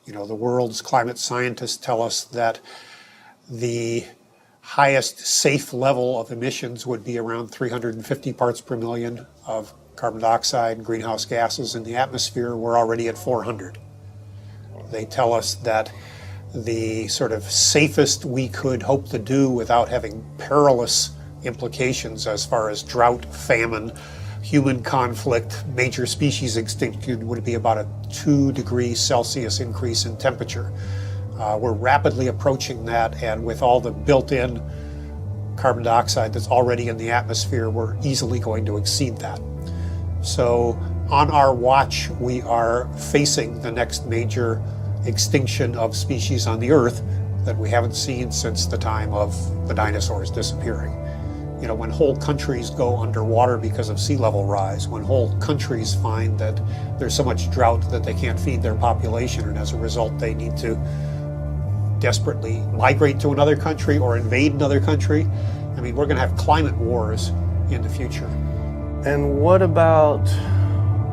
The world's climate scientists tell us that the highest safe level of emissions would be around 350 parts per million of carbon dioxide and greenhouse gases in the atmosphere. We're already at 400. They tell us that the sort of safest we could hope to do without having perilous implications as far as drought, famine, human conflict, major species extinction would be about a 2 degrees Celsius increase in temperature. We're rapidly approaching that, and with all the built-in carbon dioxide that's already in the atmosphere, we're easily going to exceed that. So on our watch, we are facing the next major extinction of species on the Earth that we haven't seen since the time of the dinosaurs disappearing. When whole countries go underwater because of sea level rise, when whole countries find that there's so much drought that they can't feed their population, and as a result they need to desperately migrate to another country or invade another country, we're going to have climate wars in the future. And what about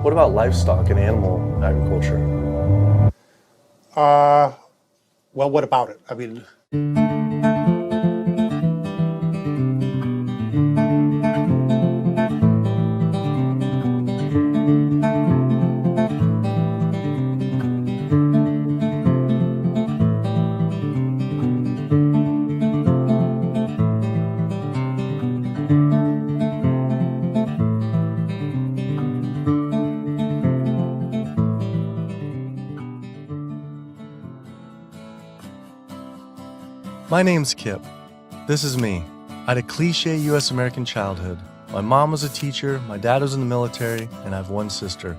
livestock and animal agriculture? Well, what about it? My name's Kip. This is me. I had a cliche U.S. American childhood. My mom was a teacher, my dad was in the military, and I have one sister.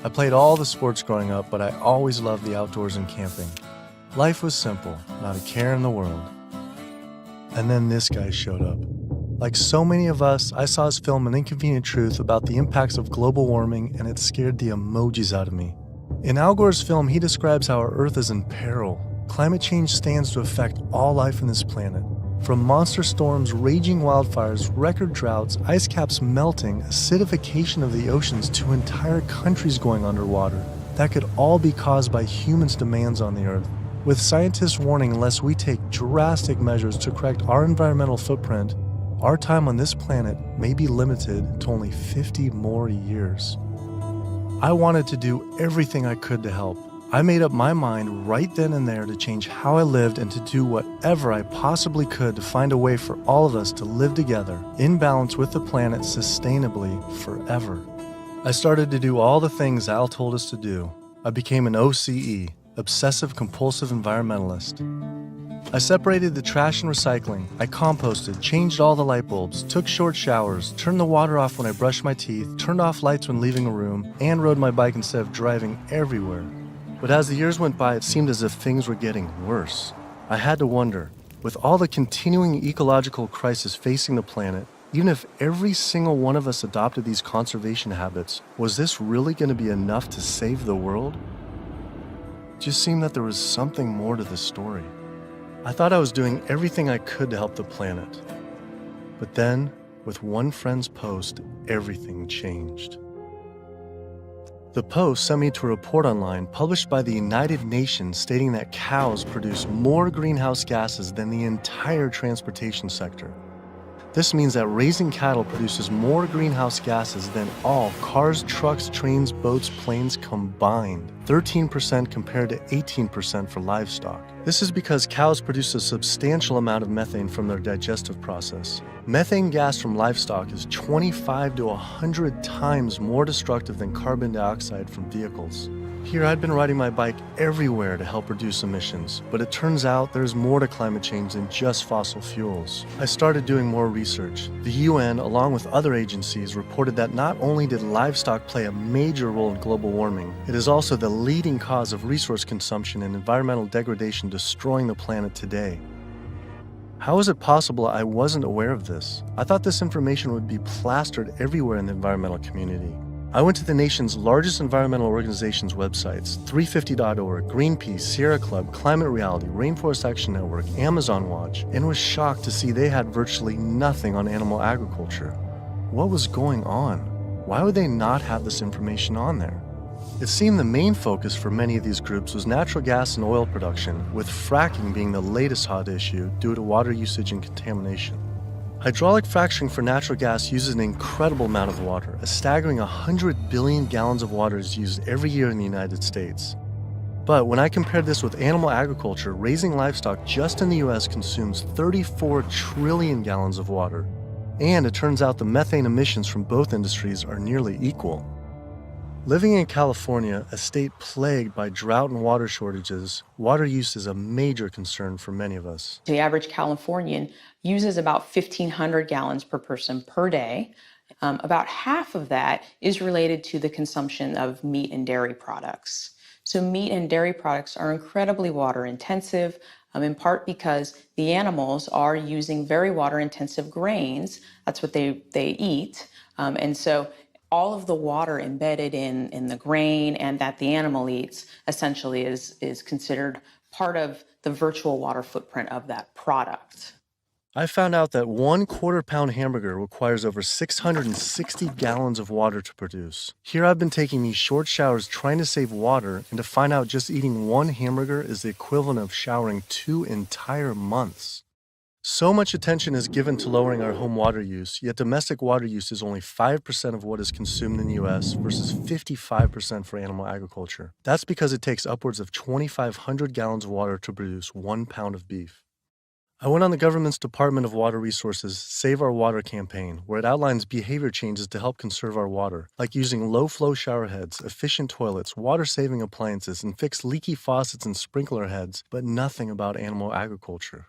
I played all the sports growing up, but I always loved the outdoors and camping. Life was simple, not a care in the world. And then this guy showed up. Like so many of us, I saw his film An Inconvenient Truth about the impacts of global warming, and it scared the emojis out of me. In Al Gore's film, he describes how our Earth is in peril. Climate change stands to affect all life on this planet. From monster storms, raging wildfires, record droughts, ice caps melting, acidification of the oceans, to entire countries going underwater. That could all be caused by humans' demands on the Earth. With scientists warning unless we take drastic measures to correct our environmental footprint, our time on this planet may be limited to only 50 more years. I wanted to do everything I could to help. I made up my mind right then and there to change how I lived and to do whatever I possibly could to find a way for all of us to live together, in balance with the planet sustainably forever. I started to do all the things Al told us to do. I became an OCE, Obsessive Compulsive Environmentalist. I separated the trash and recycling, I composted, changed all the light bulbs, took short showers, turned the water off when I brushed my teeth, turned off lights when leaving a room, and rode my bike instead of driving everywhere. But as the years went by, it seemed as if things were getting worse. I had to wonder, with all the continuing ecological crisis facing the planet, even if every single one of us adopted these conservation habits, was this really going to be enough to save the world? It just seemed that there was something more to the story. I thought I was doing everything I could to help the planet. But then, with one friend's post, everything changed. The post sent me to a report online published by the United Nations stating that cows produce more greenhouse gases than the entire transportation sector. This means that raising cattle produces more greenhouse gases than all cars, trucks, trains, boats, planes combined, 13% compared to 18% for livestock. This is because cows produce a substantial amount of methane from their digestive process. Methane gas from livestock is 25 to 100 times more destructive than carbon dioxide from vehicles. Here, I'd been riding my bike everywhere to help reduce emissions, but it turns out there's more to climate change than just fossil fuels. I started doing more research. The UN, along with other agencies, reported that not only did livestock play a major role in global warming, it is also the leading cause of resource consumption and environmental degradation destroying the planet today. How is it possible I wasn't aware of this? I thought this information would be plastered everywhere in the environmental community. I went to the nation's largest environmental organizations' websites, 350.org, Greenpeace, Sierra Club, Climate Reality, Rainforest Action Network, Amazon Watch, and was shocked to see they had virtually nothing on animal agriculture. What was going on? Why would they not have this information on there? It seemed the main focus for many of these groups was natural gas and oil production, with fracking being the latest hot issue due to water usage and contamination. Hydraulic fracturing for natural gas uses an incredible amount of water. A staggering 100 billion gallons of water is used every year in the United States. But when I compared this with animal agriculture, raising livestock just in the US consumes 34 trillion gallons of water. And it turns out the methane emissions from both industries are nearly equal. Living in California, a state plagued by drought and water shortages, water use is a major concern for many of us. The average Californian uses about 1,500 gallons per person per day. About half of that is related to the consumption of meat and dairy products. So meat and dairy products are incredibly water intensive, in part because the animals are using very water intensive grains. That's what they eat. And so all of the water embedded in the grain and that the animal eats essentially is considered part of the virtual water footprint of that product. I found out that 1/4 pound hamburger requires over 660 gallons of water to produce. Here I've been taking these short showers trying to save water, and to find out just eating one hamburger is the equivalent of showering 2 entire months. So much attention is given to lowering our home water use, yet domestic water use is only 5% of what is consumed in the US versus 55% for animal agriculture. That's because it takes upwards of 2,500 gallons of water to produce 1 pound of beef. I went on the government's Department of Water Resources Save Our Water campaign, where it outlines behavior changes to help conserve our water, like using low-flow shower heads, efficient toilets, water-saving appliances, and fix leaky faucets and sprinkler heads, but nothing about animal agriculture.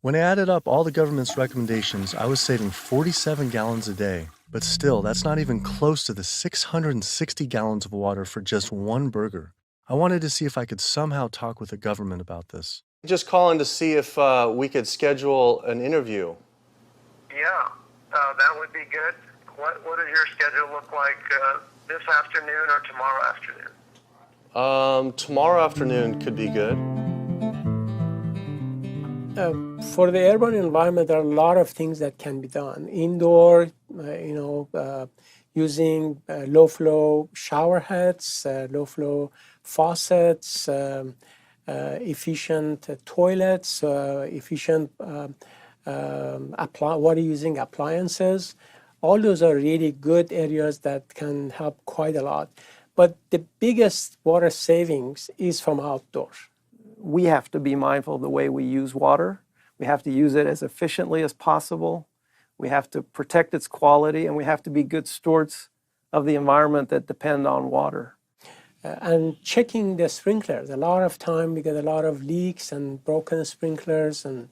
When I added up all the government's recommendations, I was saving 47 gallons a day. But still, that's not even close to the 660 gallons of water for just one burger. I wanted to see if I could somehow talk with the government about this. Just calling to see if we could schedule an interview. Yeah, that would be good. What does your schedule look like this afternoon or tomorrow afternoon? Tomorrow afternoon could be good. For the urban environment, there are a lot of things that can be done. Indoor, using low-flow shower heads, low-flow faucets, efficient toilets, efficient water using appliances. All those are really good areas that can help quite a lot. But the biggest water savings is from outdoor. We have to be mindful of the way we use water. We have to use it as efficiently as possible. We have to protect its quality, and we have to be good stewards of the environment that depend on water. And checking the sprinklers. A lot of time we get a lot of leaks and broken sprinklers and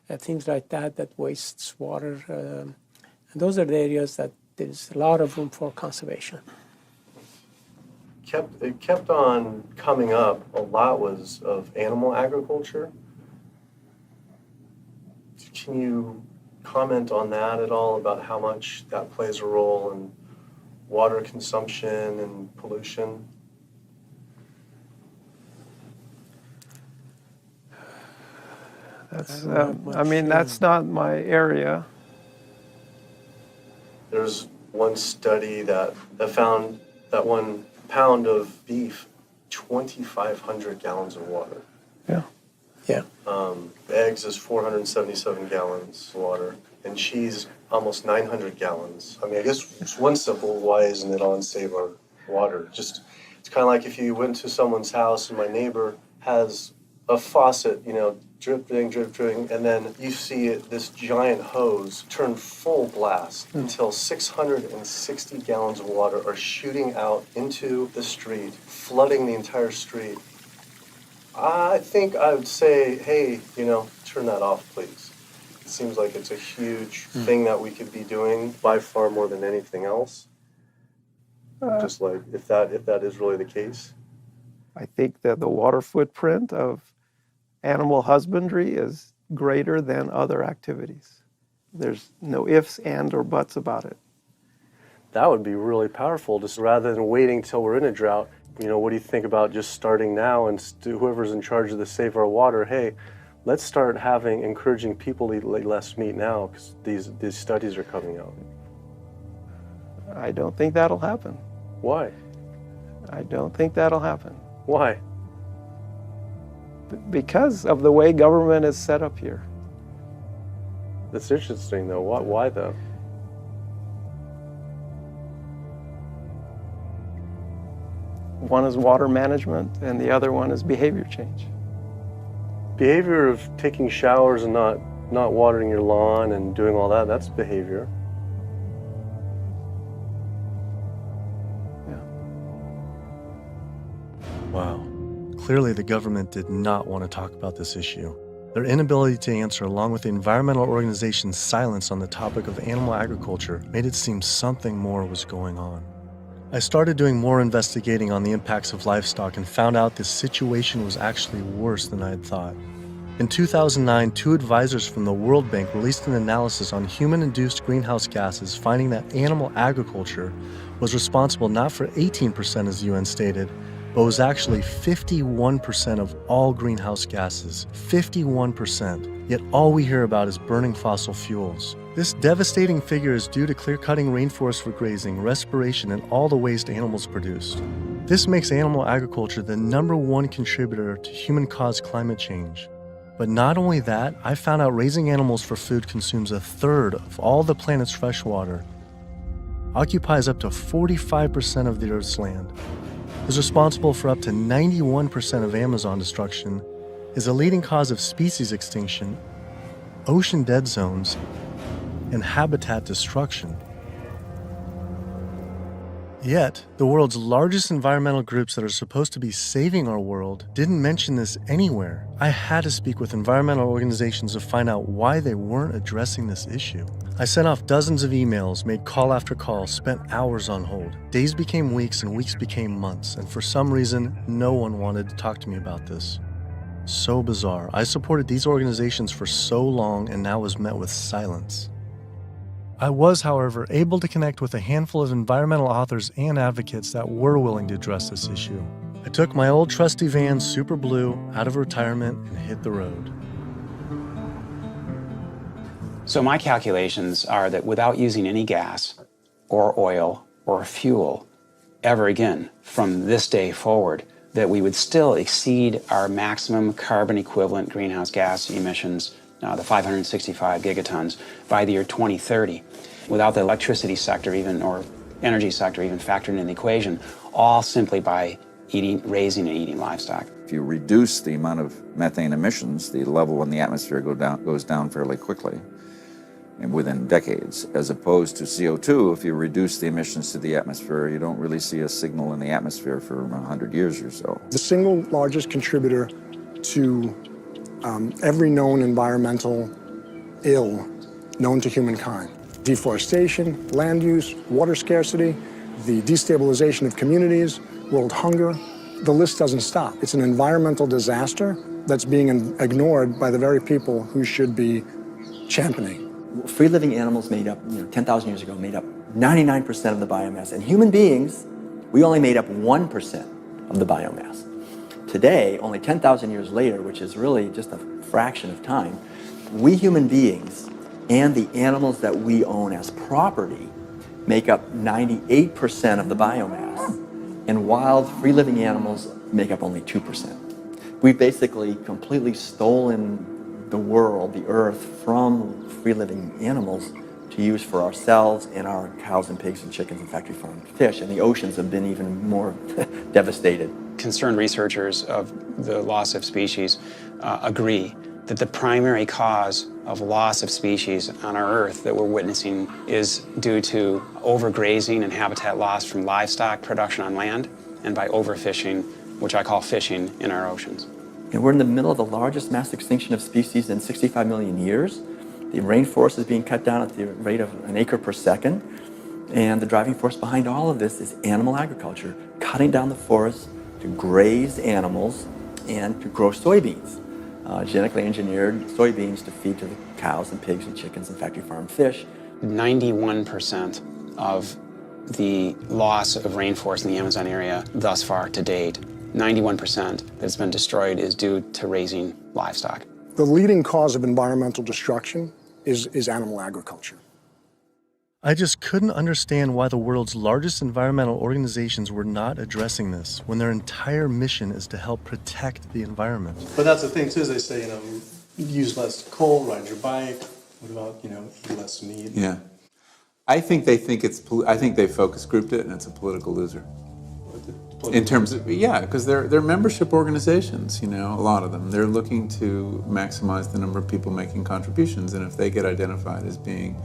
things like that wastes water. And those are the areas that there's a lot of room for conservation. It kept on coming up. A lot was of animal agriculture. Can you comment on that at all, about how much that plays a role in water consumption and pollution? That's not my area. There's one study that found that 1 pound of beef, 2,500 gallons of water. Yeah. Yeah. Eggs is 477 gallons of water, and cheese almost 900 gallons. I mean, I guess it's one simple, why isn't it on Save Our Water? Just, it's kind of like if you went to someone's house and my neighbor has a faucet, dripping, and then you see this giant hose turn full blast until 660 gallons of water are shooting out into the street, flooding the entire street. I think I would say, hey, turn that off, please. It seems like it's a huge thing that we could be doing by far more than anything else. Just like, if that is really the case. I think that the water footprint of animal husbandry is greater than other activities. There's no ifs, and, or buts about it. That would be really powerful, just rather than waiting till we're in a drought. What do you think about just starting now, and whoever's in charge of the Save Our Water, hey, let's start encouraging people to eat less meat now, because these studies are coming out. I don't think that'll happen. Why? I don't think that'll happen. Why? Because of the way government is set up here. That's interesting, though. Why though? One is water management, and the other one is behavior change. Behavior of taking showers and not watering your lawn and doing all that, that's behavior. Yeah. Wow. Clearly the government did not want to talk about this issue. Their inability to answer, along with the environmental organization's silence on the topic of animal agriculture, made it seem something more was going on. I started doing more investigating on the impacts of livestock and found out this situation was actually worse than I had thought. In 2009, 2 advisors from the World Bank released an analysis on human-induced greenhouse gases, finding that animal agriculture was responsible not for 18%, as the UN stated, but was actually 51% of all greenhouse gases. 51%. Yet all we hear about is burning fossil fuels. This devastating figure is due to clear-cutting rainforests for grazing, respiration, and all the waste animals produced. This makes animal agriculture the #1 contributor to human-caused climate change. But not only that, I found out raising animals for food consumes 1/3 of all the planet's fresh water, occupies up to 45% of the Earth's land, is responsible for up to 91% of Amazon destruction, is a leading cause of species extinction, ocean dead zones, and habitat destruction. Yet, the world's largest environmental groups that are supposed to be saving our world didn't mention this anywhere. I had to speak with environmental organizations to find out why they weren't addressing this issue. I sent off dozens of emails, made call after call, spent hours on hold. Days became weeks and weeks became months, and for some reason, no one wanted to talk to me about this. So bizarre. I supported these organizations for so long and now was met with silence. I was, however, able to connect with a handful of environmental authors and advocates that were willing to address this issue. I took my old trusty van, Super Blue, out of retirement and hit the road. So my calculations are that without using any gas or oil or fuel ever again from this day forward, that we would still exceed our maximum carbon equivalent greenhouse gas emissions, the 565 gigatons, by the year 2030, without the electricity sector even, or energy sector even factored in the equation, all simply by raising and eating livestock. If you reduce the amount of methane emissions, the level in the atmosphere goes down fairly quickly and within decades, as opposed to CO2. If you reduce the emissions to the atmosphere, you don't really see a signal in the atmosphere for 100 years or so. The single largest contributor to every known environmental ill known to humankind: deforestation, land use, water scarcity, the destabilization of communities, world hunger. The list doesn't stop. It's an environmental disaster that's being ignored by the very people who should be championing. Free-living animals made up, 10,000 years ago, made up 99% of the biomass. And human beings, we only made up 1% of the biomass. Today, only 10,000 years later, which is really just a fraction of time, we human beings and the animals that we own as property make up 98% of the biomass. And wild, free-living animals make up only 2%. We've basically completely stolen the world, the earth, from free-living animals to use for ourselves and our cows and pigs and chickens and factory farmed fish. And the oceans have been even more devastated. Concerned researchers of the loss of species agree that the primary cause of loss of species on our earth that we're witnessing is due to overgrazing and habitat loss from livestock production on land and by overfishing, which I call fishing, in our oceans. And we're in the middle of the largest mass extinction of species in 65 million years. The rainforest is being cut down at the rate of an acre per second. And the driving force behind all of this is animal agriculture, cutting down the forest to graze animals and to grow soybeans, genetically engineered soybeans to feed to the cows and pigs and chickens and factory farmed fish. 91% of the loss of rainforest in the Amazon area thus far to date, 91% that's been destroyed is due to raising livestock. The leading cause of environmental destruction is animal agriculture. I just couldn't understand why the world's largest environmental organizations were not addressing this when their entire mission is to help protect the environment. But that's the thing too, is they say, use less coal, ride your bike. What about, eat less meat? Yeah. I think they focus grouped it and it's a political loser. In terms of, because they're membership organizations, a lot of them. They're looking to maximize the number of people making contributions, and if they get identified as being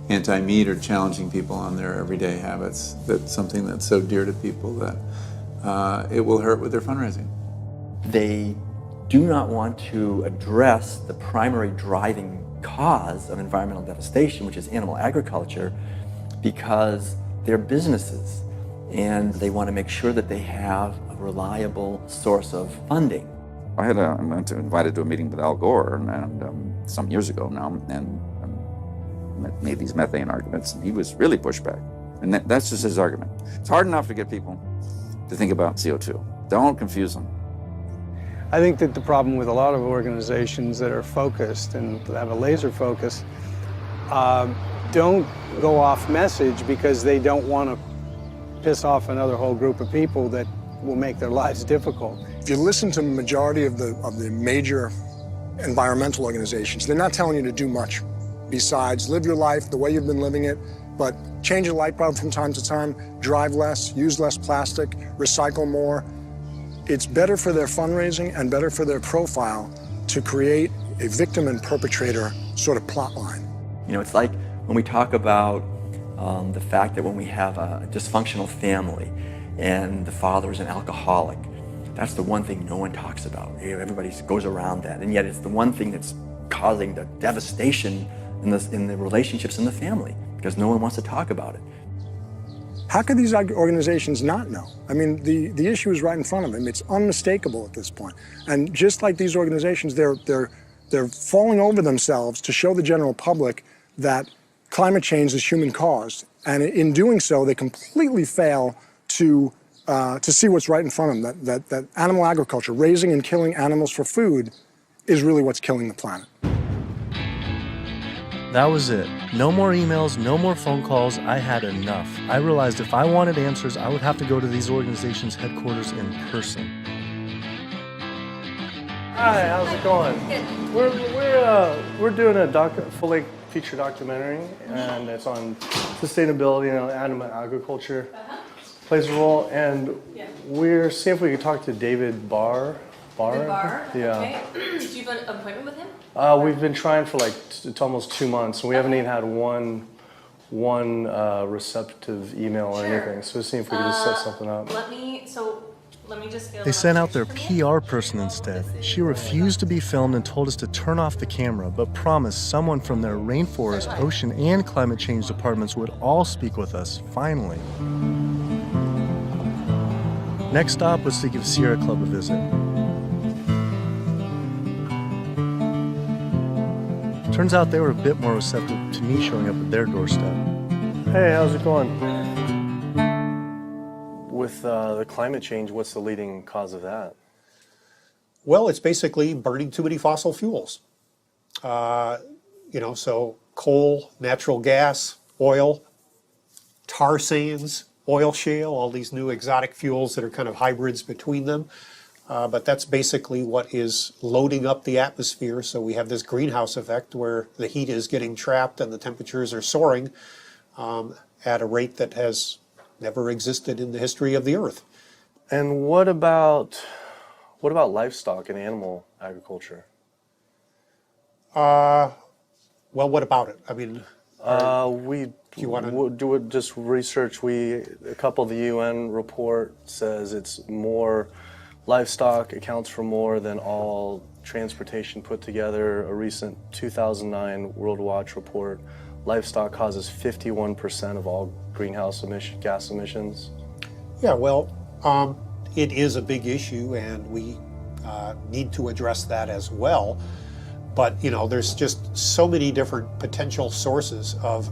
anti-meat or challenging people on their everyday habits, that's something that's so dear to people that it will hurt with their fundraising. They do not want to address the primary driving cause of environmental devastation, which is animal agriculture, because they're businesses and they want to make sure that they have a reliable source of funding. I went invited to a meeting with Al Gore and some years ago now, and made these methane arguments, and he was really pushed back. And that's just his argument. It's hard enough to get people to think about CO2. Don't confuse them. I think that the problem with a lot of organizations that are focused and have a laser focus don't go off message because they don't want to piss off another whole group of people that will make their lives difficult. If you listen to the majority of the major environmental organizations, they're not telling you to do much besides live your life the way you've been living it, but change your light bulb from time to time, drive less, use less plastic, recycle more. It's better for their fundraising and better for their profile to create a victim and perpetrator sort of plot line. It's like when we talk about the fact that when we have a dysfunctional family and the father is an alcoholic, that's the one thing no one talks about. Everybody goes around that, and yet it's the one thing that's causing the devastation in the relationships in the family, because no one wants to talk about it. How could these organizations not know? I mean, the issue is right in front of them. It's unmistakable at this point. And just like these organizations, they're falling over themselves to show the general public that climate change is human caused. And in doing so, they completely fail to see what's right in front of them, that animal agriculture, raising and killing animals for food, is really what's killing the planet. That was it. No more emails, no more phone calls. I had enough. I realized if I wanted answers, I would have to go to these organizations' headquarters in person. Hi, how's it going? We're doing a full-length feature documentary, and it's on sustainability and animal agriculture plays a role. And we're seeing if we could talk to David Barr. Barr? Yeah. Okay. Do you have an appointment with him? We've been trying for it's almost 2 months, and we haven't even had one receptive email or anything. So we'll see if we can just set something up. Let me just get They sent out their PR person instead. She refused to be filmed and told us to turn off the camera, but promised someone from their rainforest, ocean, and climate change departments would all speak with us, finally. Next stop was to give Sierra Club a visit. Turns out they were a bit more receptive to me showing up at their doorstep. Hey, how's it going? With the climate change, what's the leading cause of that? Well, it's basically burning too many fossil fuels. So coal, natural gas, oil, tar sands, oil shale, all these new exotic fuels that are kind of hybrids between them. But that's basically what is loading up the atmosphere. So we have this greenhouse effect where the heat is getting trapped and the temperatures are soaring at a rate that has never existed in the history of the Earth. And what about livestock and animal agriculture? Well, what about it? I mean, we do just research. A couple of the UN report says it's more. Livestock accounts for more than all transportation put together. A recent 2009 World Watch report, livestock causes 51% of all greenhouse gas emissions. Yeah, well, it is a big issue, and we need to address that as well. But, there's just so many different potential sources of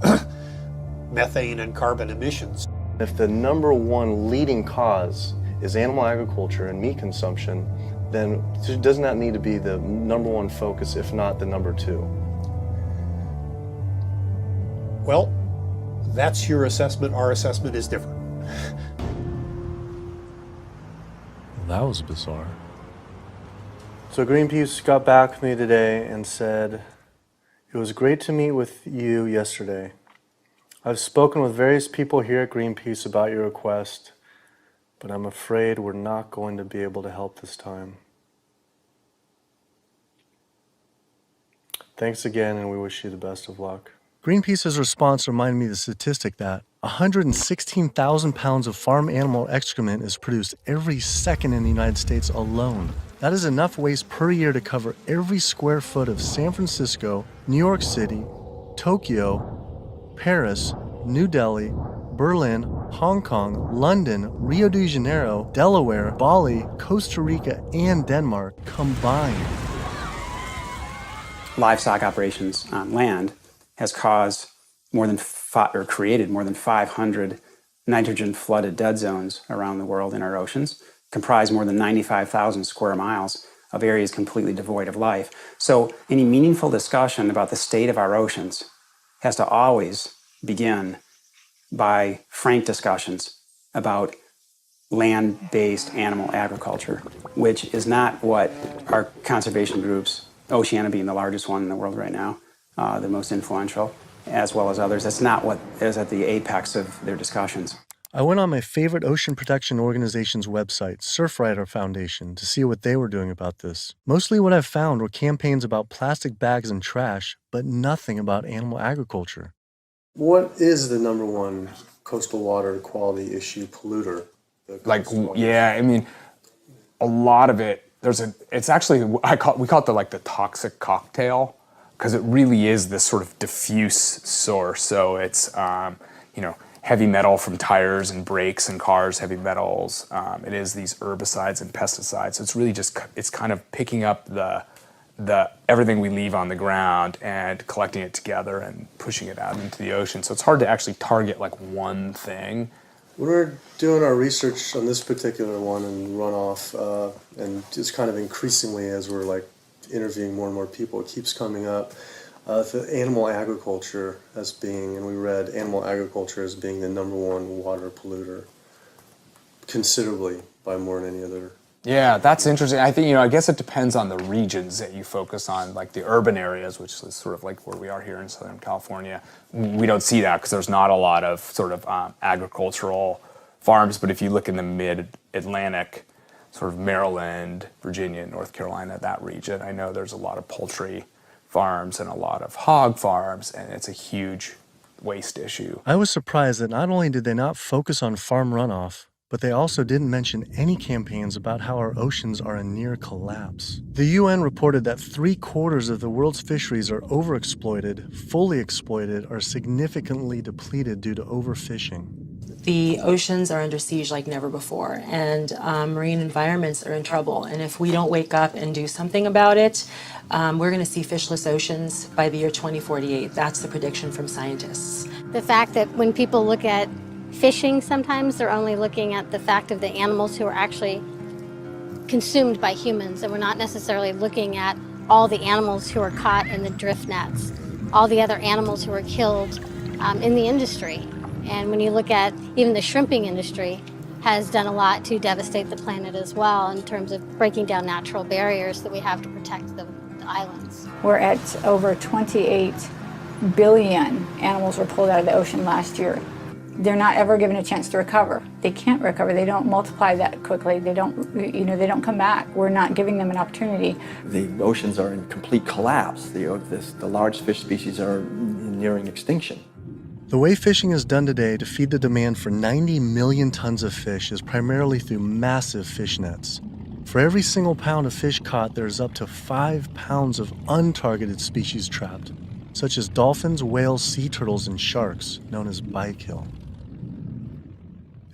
methane and carbon emissions. If the number one leading cause is animal agriculture and meat consumption, then doesn't that need to be the number one focus, if not the number two? Well, That's your assessment. Our assessment is different. That was bizarre. So Greenpeace got back with me today and said, "It was great to meet with you yesterday. I've spoken with various people here at Greenpeace about your request, but I'm afraid we're not going to be able to help this time. Thanks again, and we wish you the best of luck." Greenpeace's response reminded me of the statistic that 116,000 pounds of farm animal excrement is produced every second in the United States alone. That is enough waste per year to cover every square foot of San Francisco, New York City, Tokyo, Paris, New Delhi, Berlin, Hong Kong, London, Rio de Janeiro, Delaware, Bali, Costa Rica, and Denmark combined. Livestock operations on land has caused created more than 500 nitrogen-flooded dead zones around the world in our oceans, comprise more than 95,000 square miles of areas completely devoid of life. So any meaningful discussion about the state of our oceans has to always begin by frank discussions about land-based animal agriculture, which is not what our conservation groups, Oceana being the largest one in the world right now, the most influential, as well as others, that's not what is at the apex of their discussions. I went on my favorite ocean protection organization's website, Surfrider Foundation, to see what they were doing about this. Mostly what I found were campaigns about plastic bags and trash, but nothing about animal agriculture. What is the number one coastal water quality issue polluter? I mean, a lot of it, it's actually, we call it the toxic cocktail, because it really is this sort of diffuse source. So it's, heavy metal from tires and brakes and cars, heavy metals. It is these herbicides and pesticides. So it's really it's kind of picking up the everything we leave on the ground and collecting it together and pushing it out into the ocean. So it's hard to actually target one thing. When we're doing our research on this particular one and runoff, and just kind of increasingly as we're interviewing more and more people, it keeps coming up. The animal agriculture as being, and we read animal agriculture as being the number one water polluter, considerably by more than any other. Yeah, that's interesting. I think, I guess it depends on the regions that you focus on, like the urban areas, which is sort of like where we are here in Southern California. We don't see that because there's not a lot of sort of agricultural farms. But if you look in the mid-Atlantic, sort of Maryland, Virginia, North Carolina, that region, I know there's a lot of poultry farms and a lot of hog farms, and it's a huge waste issue. I was surprised that not only did they not focus on farm runoff, but they also didn't mention any campaigns about how our oceans are in near collapse. The UN reported that 3/4 of the world's fisheries are overexploited, fully exploited, or significantly depleted due to overfishing. The oceans are under siege like never before, and marine environments are in trouble. And if we don't wake up and do something about it, we're going to see fishless oceans by the year 2048. That's the prediction from scientists. The fact that when people look at fishing, sometimes they're only looking at the fact of the animals who are actually consumed by humans, and we're not necessarily looking at all the animals who are caught in the drift nets, all the other animals who are killed in the industry. And when you look at even the shrimping industry has done a lot to devastate the planet as well in terms of breaking down natural barriers that we have to protect the islands. We're at over 28 billion animals were pulled out of the ocean last year. They're not ever given a chance to recover. They can't recover. They don't multiply that quickly. They don't, they don't come back. We're not giving them an opportunity. The oceans are in complete collapse. The large fish species are nearing extinction. The way fishing is done today to feed the demand for 90 million tons of fish is primarily through massive fish nets. For every single pound of fish caught, there's up to 5 pounds of untargeted species trapped, such as dolphins, whales, sea turtles, and sharks, known as bykill.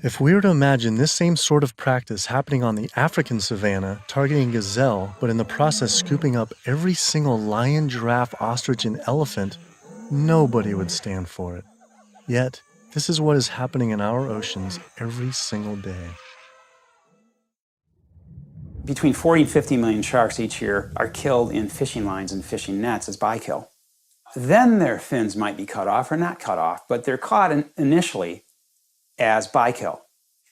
If we were to imagine this same sort of practice happening on the African savanna, targeting gazelle, but in the process scooping up every single lion, giraffe, ostrich, and elephant, nobody would stand for it. Yet, this is what is happening in our oceans every single day. Between 40 and 50 million sharks each year are killed in fishing lines and fishing nets as bykill. then their fins might be cut off or not cut off, but they're caught initially as bykill,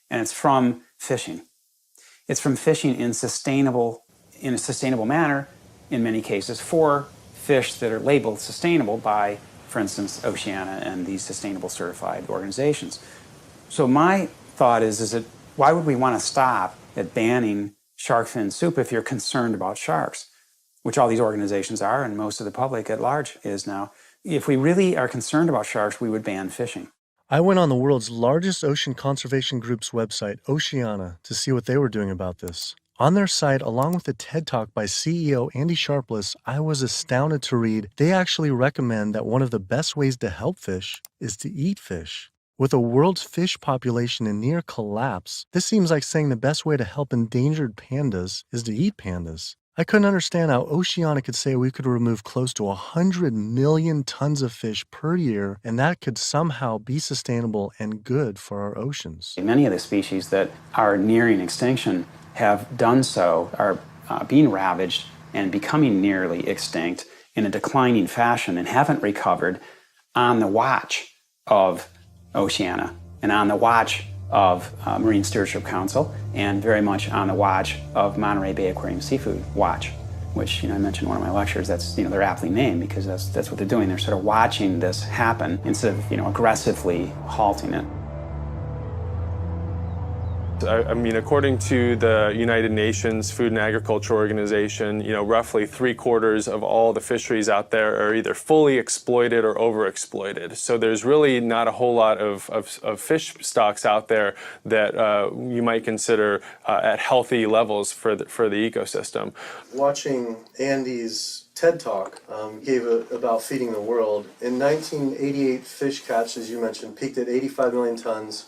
and it's from fishing. It's from fishing in a sustainable manner, in many cases, for fish that are labeled sustainable by, for instance, Oceana and these sustainable certified organizations. So my thought is that why would we want to stop at banning shark fin soup if you're concerned about sharks, which all these organizations are, and most of the public at large is now. If we really are concerned about sharks, we would ban fishing. I went on the world's largest ocean conservation group's website, Oceana, to see what they were doing about this. On their site, along with a TED Talk by CEO Andy Sharpless, I was astounded to read they actually recommend that one of the best ways to help fish is to eat fish. With the world's fish population in near collapse, this seems like saying the best way to help endangered pandas is to eat pandas. I couldn't understand how Oceana could say we could remove close to 100 million tons of fish per year, and that could somehow be sustainable and good for our oceans. Many of the species that are nearing extinction have done so, are being ravaged and becoming nearly extinct in a declining fashion and haven't recovered on the watch of Oceana and on the watch of Marine Stewardship Council, and very much on the watch of Monterey Bay Aquarium Seafood Watch, which I mentioned in one of my lectures. That's they're aptly named because that's what they're doing. They're sort of watching this happen instead of aggressively halting it. I mean, according to the United Nations Food and Agriculture Organization, roughly 3/4 of all the fisheries out there are either fully exploited or overexploited. So there's really not a whole lot of fish stocks out there that you might consider at healthy levels for the ecosystem. Watching Andy's TED Talk gave about feeding the world. In 1988, fish catch, as you mentioned, peaked at 85 million tons.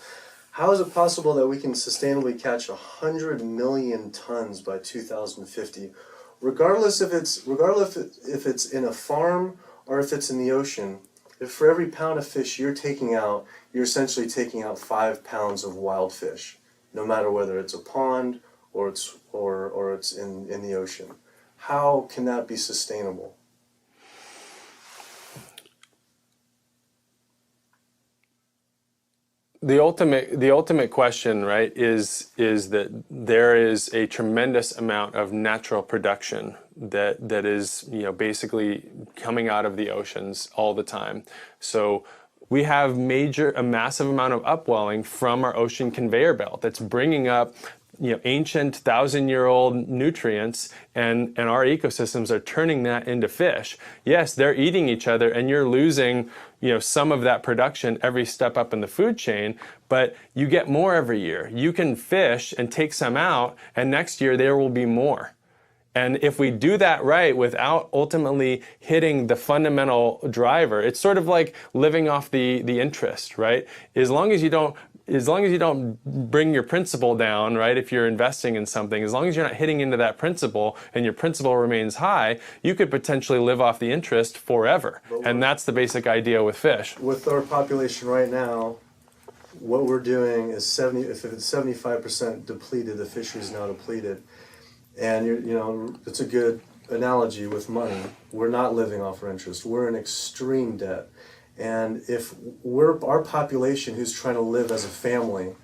How is it possible that we can sustainably catch 100 million tons by 2050, regardless if it's in a farm or if it's in the ocean? If for every pound of fish you're taking out, you're essentially taking out 5 pounds of wild fish, no matter whether it's a pond or it's in the ocean. How can that be sustainable? The ultimate question, right, is that there is a tremendous amount of natural production that is basically coming out of the oceans all the time. So we have a massive amount of upwelling from our ocean conveyor belt that's bringing up ancient 1,000-year-old nutrients, and our ecosystems are turning that into fish. Yes, they're eating each other, and you're losing some of that production every step up in the food chain, but you get more every year. You can fish and take some out, and next year there will be more. And if we do that right without ultimately hitting the fundamental driver, it's sort of like living off the interest, right? As long as you don't bring your principal down, right, if you're investing in something, as long as you're not hitting into that principal and your principal remains high, you could potentially live off the interest forever. And that's the basic idea with fish. With our population right now, what we're doing is if it's 75% depleted, the fishery is now depleted. And it's a good analogy with money. We're not living off our interest. We're in extreme debt. And if our population who's trying to live as a family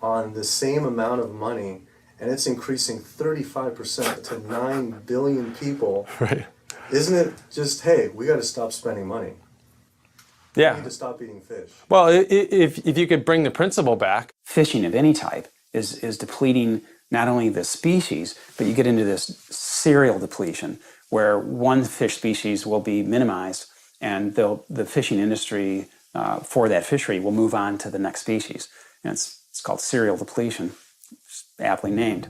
on the same amount of money, and it's increasing 35% to 9 billion people, right? Isn't it just, hey, we got to stop spending money? Yeah. We need to stop eating fish. Well, if you could bring the principle back. Fishing of any type is depleting not only the species, but you get into this serial depletion where one fish species will be minimized, and the fishing industry for that fishery will move on to the next species. And it's called serial depletion, aptly named.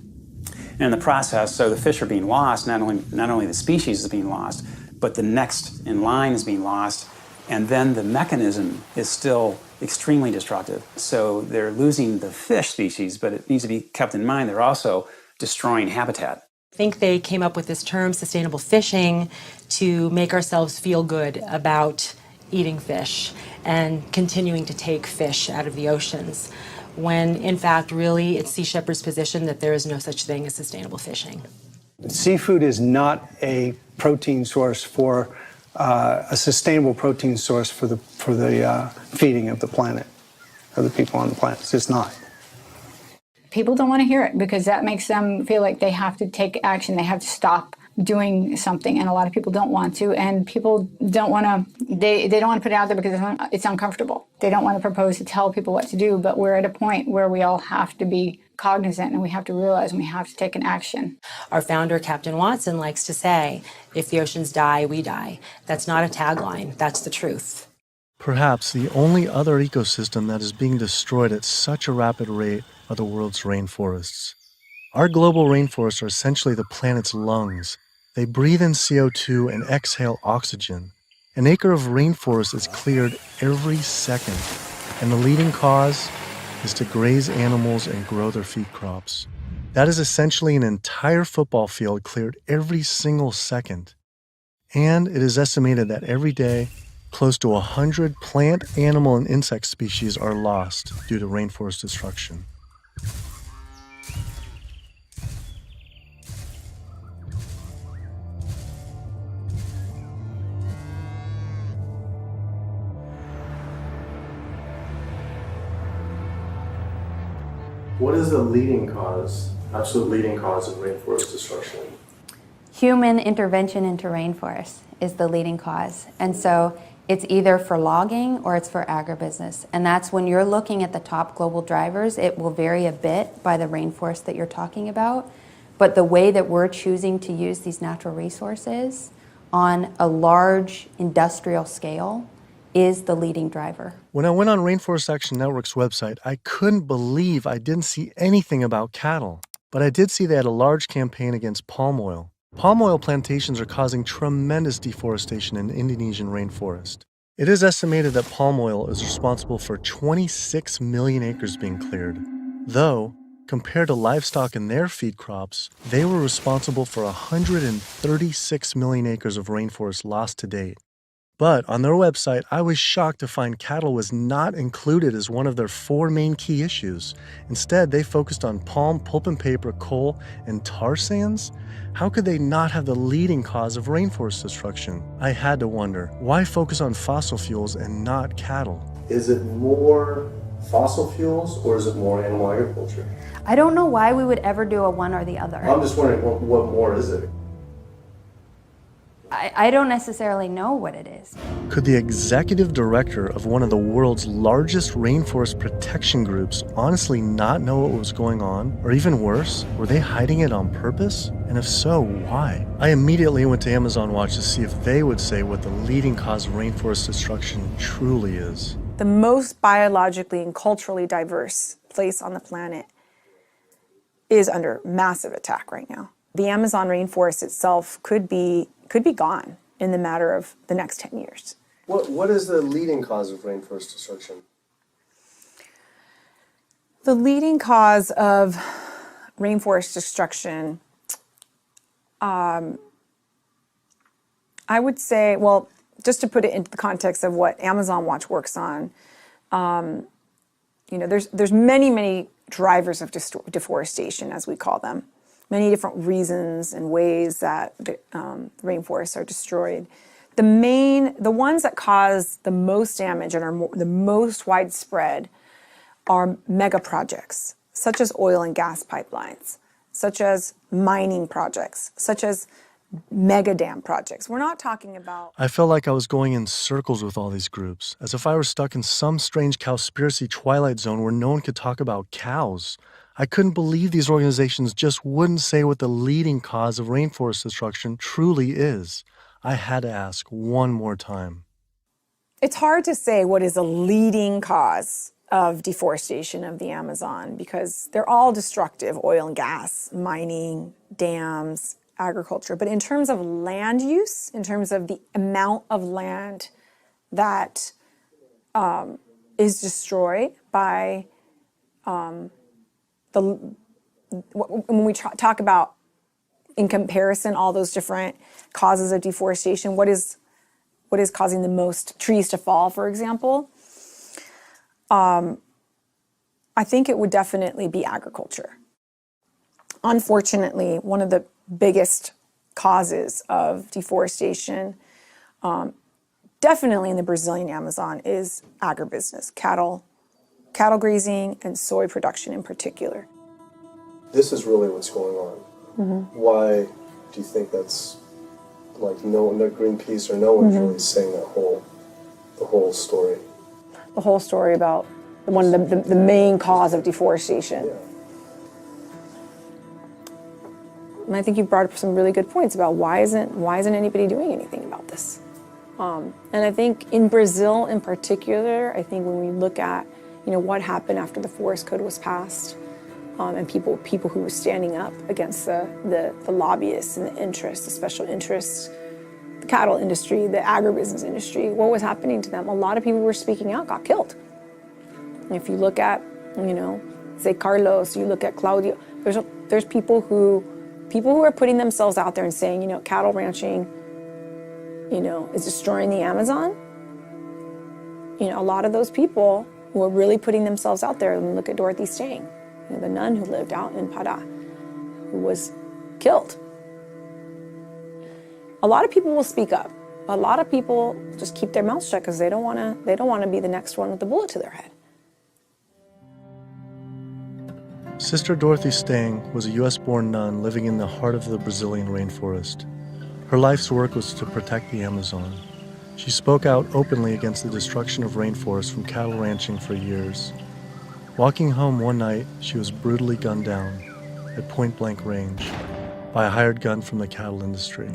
And in the process, so the fish are being lost, not only the species is being lost, but the next in line is being lost, and then the mechanism is still extremely destructive. So they're losing the fish species, but it needs to be kept in mind they're also destroying habitat. I think they came up with this term, sustainable fishing, to make ourselves feel good about eating fish and continuing to take fish out of the oceans, when in fact, really, it's Sea Shepherd's position that there is no such thing as sustainable fishing. Seafood is not a protein source for a sustainable protein source for the feeding of the planet, of the people on the planet. It's just not. People don't want to hear it because that makes them feel like they have to take action. They have to stop doing something, and a lot of people don't want to, and people don't want to, they don't want to put it out there because it's uncomfortable. They don't want to propose to tell people what to do, but we're at a point where we all have to be cognizant and we have to realize and we have to take an action. Our founder, Captain Watson, likes to say, if the oceans die, we die. That's not a tagline, that's the truth. Perhaps the only other ecosystem that is being destroyed at such a rapid rate are the world's rainforests. Our global rainforests are essentially the planet's lungs. They breathe in CO2 and exhale oxygen. An acre of rainforest is cleared every second, and the leading cause is to graze animals and grow their feed crops. That is essentially an entire football field cleared every single second. And it is estimated that every day, close to 100 plant, animal, and insect species are lost due to rainforest destruction. What is the leading cause, absolute leading cause of rainforest destruction? Human intervention into rainforests is the leading cause. And so it's either for logging or it's for agribusiness. And that's when you're looking at the top global drivers, it will vary a bit by the rainforest that you're talking about. But the way that we're choosing to use these natural resources on a large industrial scale is the leading driver. When I went on Rainforest Action Network's website, I couldn't believe I didn't see anything about cattle. But I did see they had a large campaign against palm oil. Palm oil plantations are causing tremendous deforestation in the Indonesian rainforest. It is estimated that palm oil is responsible for 26 million acres being cleared. Though, compared to livestock and their feed crops, they were responsible for 136 million acres of rainforest lost to date. But on their website, I was shocked to find cattle was not included as one of their 4 main key issues. Instead, they focused on palm, pulp and paper, coal, and tar sands. How could they not have the leading cause of rainforest destruction? I had to wonder, why focus on fossil fuels and not cattle? Is it more fossil fuels or is it more animal agriculture? I don't know why we would ever do a one or the other. I'm just wondering, what more is it? I don't necessarily know what it is. Could the executive director of one of the world's largest rainforest protection groups honestly not know what was going on? Or even worse, were they hiding it on purpose? And if so, why? I immediately went to Amazon Watch to see if they would say what the leading cause of rainforest destruction truly is. The most biologically and culturally diverse place on the planet is under massive attack right now. The Amazon rainforest itself could be gone in the matter of the next 10 years. What is the leading cause of rainforest destruction? The leading cause of rainforest destruction, I would say, well, just to put it into the context of what Amazon Watch works on, there's many drivers of deforestation, as we call them. Many different reasons and ways that the rainforests are destroyed. The ones that cause the most damage and are the most widespread are mega projects, such as oil and gas pipelines, such as mining projects, such as mega dam projects. We're not talking about... I felt like I was going in circles with all these groups, as if I were stuck in some strange COWSPIRACY twilight zone where no one could talk about cows. I couldn't believe these organizations just wouldn't say what the leading cause of rainforest destruction truly is. I had to ask one more time. It's hard to say what is a leading cause of deforestation of the Amazon because they're all destructive: oil and gas, mining, dams, agriculture. But in terms of land use, in terms of the amount of land that is destroyed by when we talk about, in comparison, all those different causes of deforestation, what is causing the most trees to fall, for example, I think it would definitely be agriculture. Unfortunately, one of the biggest causes of deforestation Definitely in the Brazilian Amazon is agribusiness, cattle grazing, and soy production in particular. This is really what's going on. Why do you think that's like no Greenpeace or no one's really saying the whole story? The whole story about one of the main cause of deforestation. And I think you brought up some really good points about why isn't anybody doing anything about this? And I think in Brazil in particular, I think when we look at what happened after the forest code was passed, and people who were standing up against the lobbyists and the interests, the special interests, the cattle industry, the agribusiness industry, what was happening to them? A lot of people who were speaking out got killed. And if you look at, say Carlos, you look at Claudio, there's people who are putting themselves out there and saying, cattle ranching, is destroying the Amazon. A lot of those people who are really putting themselves out there, and look at Dorothy Stang, the nun who lived out in Pará, who was killed. A lot of people will speak up. A lot of people just keep their mouths shut because they don't want to be the next one with the bullet to their head. Sister Dorothy Stang was a U.S.-born nun living in the heart of the Brazilian rainforest. Her life's work was to protect the Amazon. She spoke out openly against the destruction of rainforests from cattle ranching for years. Walking home one night, she was brutally gunned down at point-blank range by a hired gun from the cattle industry.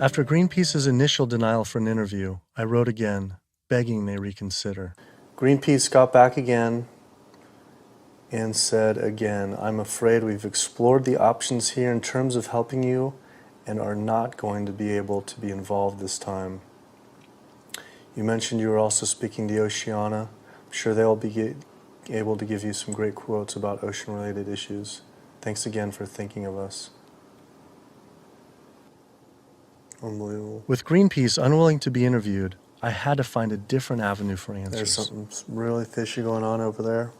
After Greenpeace's initial denial for an interview, I wrote again, begging they reconsider. Greenpeace got back again and said again, I'm afraid we've explored the options here in terms of helping you and are not going to be able to be involved this time. You mentioned you were also speaking to Oceana. I'm sure they'll be able to give you some great quotes about ocean-related issues. Thanks again for thinking of us. Unbelievable. With Greenpeace unwilling to be interviewed, I had to find a different avenue for answers. There's something really fishy going on over there.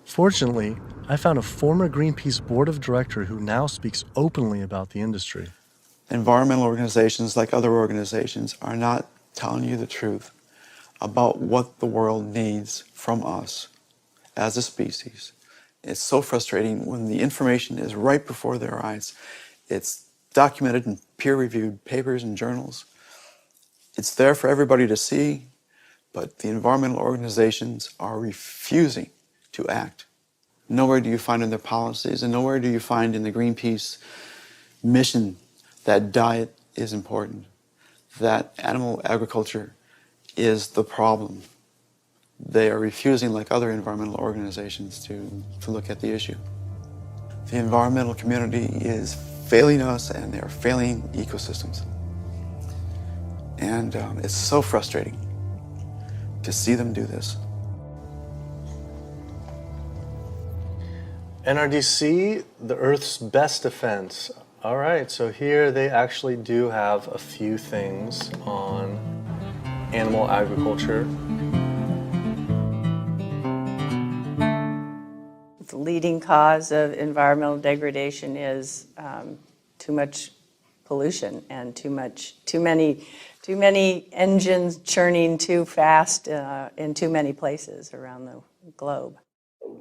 Fortunately, I found a former Greenpeace board of director who now speaks openly about the industry. Environmental organizations, like other organizations, are not telling you the truth about what the world needs from us as a species. It's so frustrating when the information is right before their eyes. It's documented in peer-reviewed papers and journals. It's there for everybody to see, but the environmental organizations are refusing to act. Nowhere do you find in their policies, and nowhere do you find in the Greenpeace mission that diet is important, that animal agriculture is the problem. They are refusing, like other environmental organizations, to look at the issue. The environmental community is failing us, and they're failing ecosystems. And it's so frustrating to see them do this. NRDC, the Earth's best defense. All right, so here they actually do have a few things on animal agriculture. The leading cause of environmental degradation is too much pollution and too many engines churning too fast in too many places around the globe.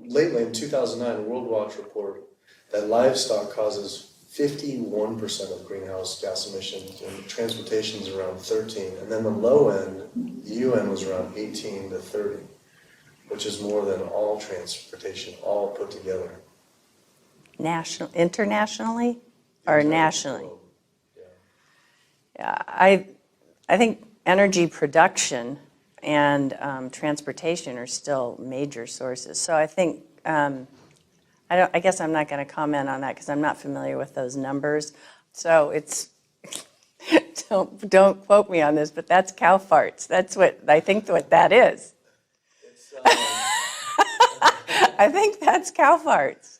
Lately, in 2009, a World Watch report that livestock causes 51% of greenhouse gas emissions, and transportation is around 13, and then the low end, the UN was around 18 to 30, which is more than all transportation, all put together. Internationally or nationally? Yeah, I think energy production and transportation are still major sources. So I think, I guess I'm not going to comment on that because I'm not familiar with those numbers. So it's, don't quote me on this, but that's cow farts. That's what, I think what that is. I think that's cow farts.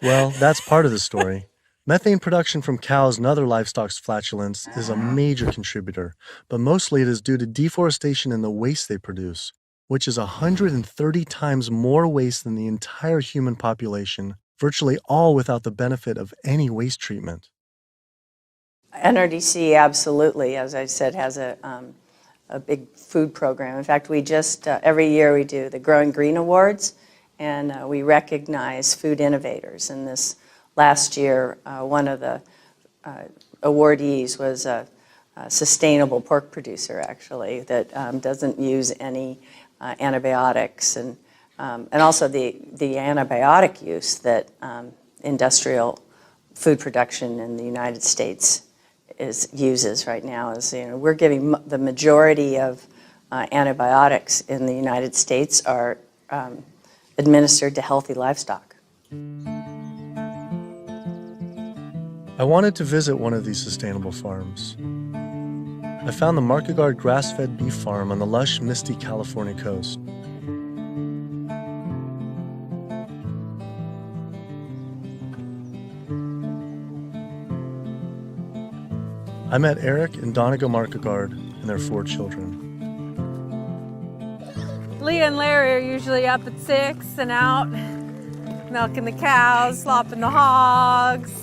Well, that's part of the story. Methane production from cows and other livestock's flatulence is a major contributor, but mostly it is due to deforestation and the waste they produce, which is 130 times more waste than the entire human population, virtually all without the benefit of any waste treatment. NRDC absolutely, as I said, has a big food program. In fact, we just, every year we do the Growing Green Awards, and we recognize food innovators. And this last year, one of the awardees was a sustainable pork producer, actually, that doesn't use any antibiotics, and also the antibiotic use that industrial food production in the United States uses right now. Is, we're giving the majority of antibiotics in the United States are administered to healthy livestock. I wanted to visit one of these sustainable farms. I found the Markegard grass-fed beef farm on the lush, misty California coast. I met Eric and Donegal Markegard and their 4 children. Leah and Larry are usually up at 6 and out, milking the cows, slopping the hogs.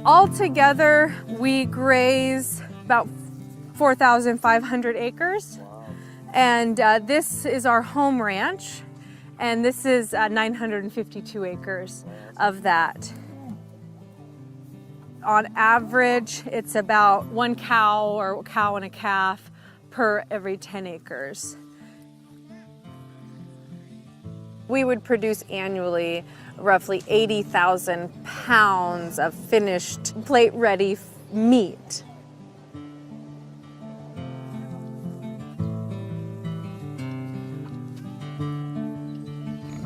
Altogether, we graze about 4,500 acres. Wow. And this is our home ranch, and this is 952 acres of that. On average, it's about 1 cow or cow and a calf per every 10 acres. We would produce annually roughly 80,000 pounds of finished plate-ready meat.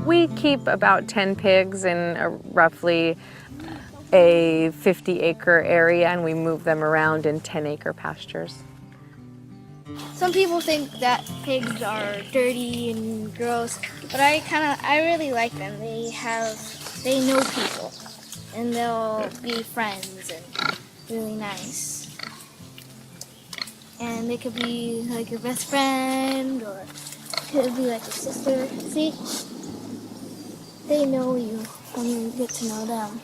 We keep about 10 pigs in roughly a 50-acre area, and we move them around in 10-acre pastures. Some people think that pigs are dirty and gross, but I really like them. They know people, and they'll be friends and really nice. And they could be like your best friend, or could be like your sister. See? They know you when you get to know them.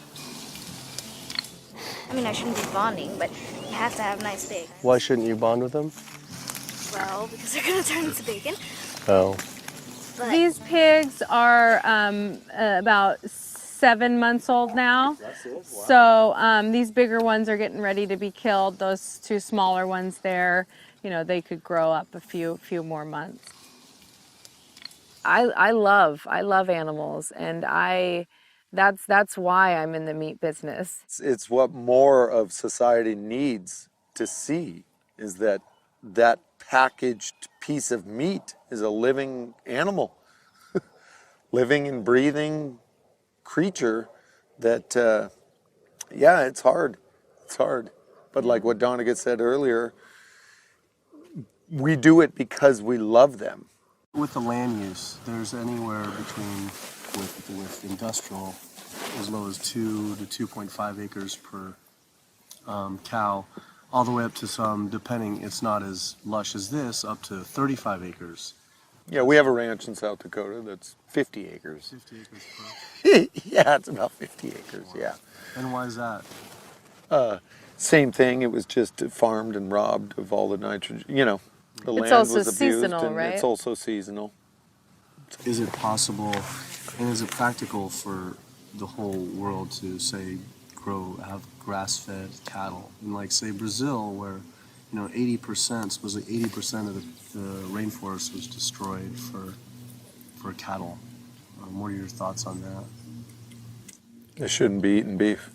I mean, I shouldn't be bonding, but you have to have nice bacon. Why shouldn't you bond with them? Well, because they're gonna turn into bacon. Oh. But these pigs are about 7 months old now. So these bigger ones are getting ready to be killed. Those 2 smaller ones there, they could grow up a few more months. I love animals, and that's why I'm in the meat business. It's what more of society needs to see, is that packaged piece of meat is a living animal, living and breathing creature that, yeah, it's hard. It's hard. But like what Donegal said earlier, we do it because we love them. With the land use, there's anywhere between, with industrial, as low as 2 to 2.5 acres per cow, all the way up to some, depending, it's not as lush as this, up to 35 acres. Yeah, we have a ranch in South Dakota that's 50 acres. 50 acres per? Yeah, it's about 50 acres, yeah. And why is that? Same thing, it was just farmed and robbed of all the nitrogen, the land also was abused, seasonal, and right? it's also seasonal. Is it possible, and is it practical for the whole world to, say, have grass-fed cattle? In, like, say, Brazil, where 80% of the rainforest was destroyed for cattle. What are your thoughts on that? They shouldn't be eating beef.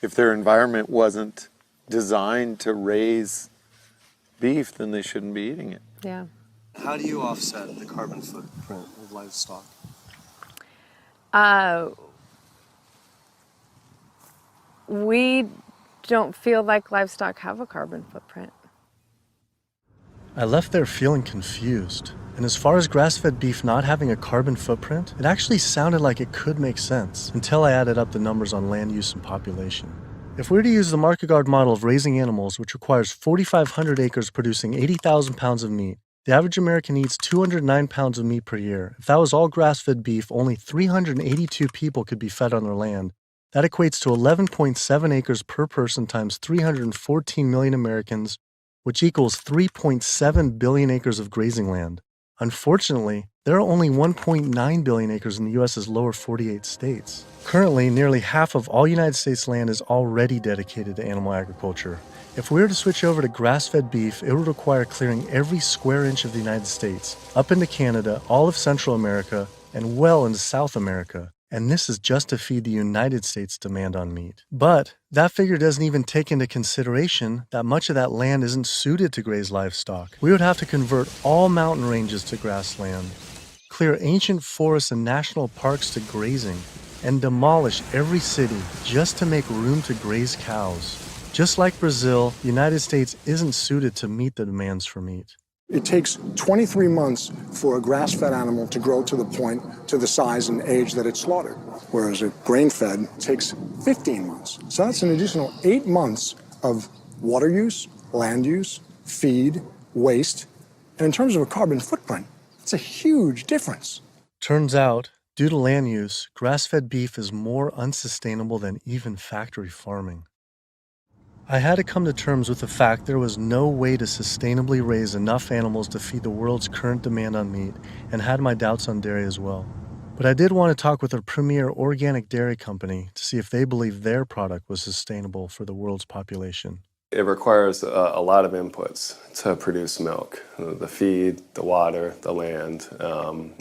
If their environment wasn't designed to raise beef, then they shouldn't be eating it. Yeah. How do you offset the carbon footprint of livestock? We don't feel like livestock have a carbon footprint. I left there feeling confused. And as far as grass-fed beef not having a carbon footprint, it actually sounded like it could make sense until I added up the numbers on land use and population. If we were to use the market guard model of raising animals, which requires 4,500 acres producing 80,000 pounds of meat, the average American eats 209 pounds of meat per year. If that was all grass-fed beef, only 382 people could be fed on their land. That equates to 11.7 acres per person times 314 million Americans, which equals 3.7 billion acres of grazing land. Unfortunately, there are only 1.9 billion acres in the U.S.'s lower 48 states. Currently, nearly half of all United States land is already dedicated to animal agriculture. If we were to switch over to grass-fed beef, it would require clearing every square inch of the United States, up into Canada, all of Central America, and well into South America. And this is just to feed the United States' demand on meat. But that figure doesn't even take into consideration that much of that land isn't suited to graze livestock. We would have to convert all mountain ranges to grassland, clear ancient forests and national parks to grazing, and demolish every city just to make room to graze cows. Just like Brazil, the United States isn't suited to meet the demands for meat. It takes 23 months for a grass-fed animal to grow to the point, to the size and age that it's slaughtered, whereas a grain-fed takes 15 months. So that's an additional 8 months of water use, land use, feed, waste, and in terms of a carbon footprint, it's a huge difference. Turns out, due to land use, grass-fed beef is more unsustainable than even factory farming. I had to come to terms with the fact there was no way to sustainably raise enough animals to feed the world's current demand on meat, and had my doubts on dairy as well. But I did want to talk with a premier organic dairy company to see if they believe their product was sustainable for the world's population. It requires a lot of inputs to produce milk. The feed, the water, the land,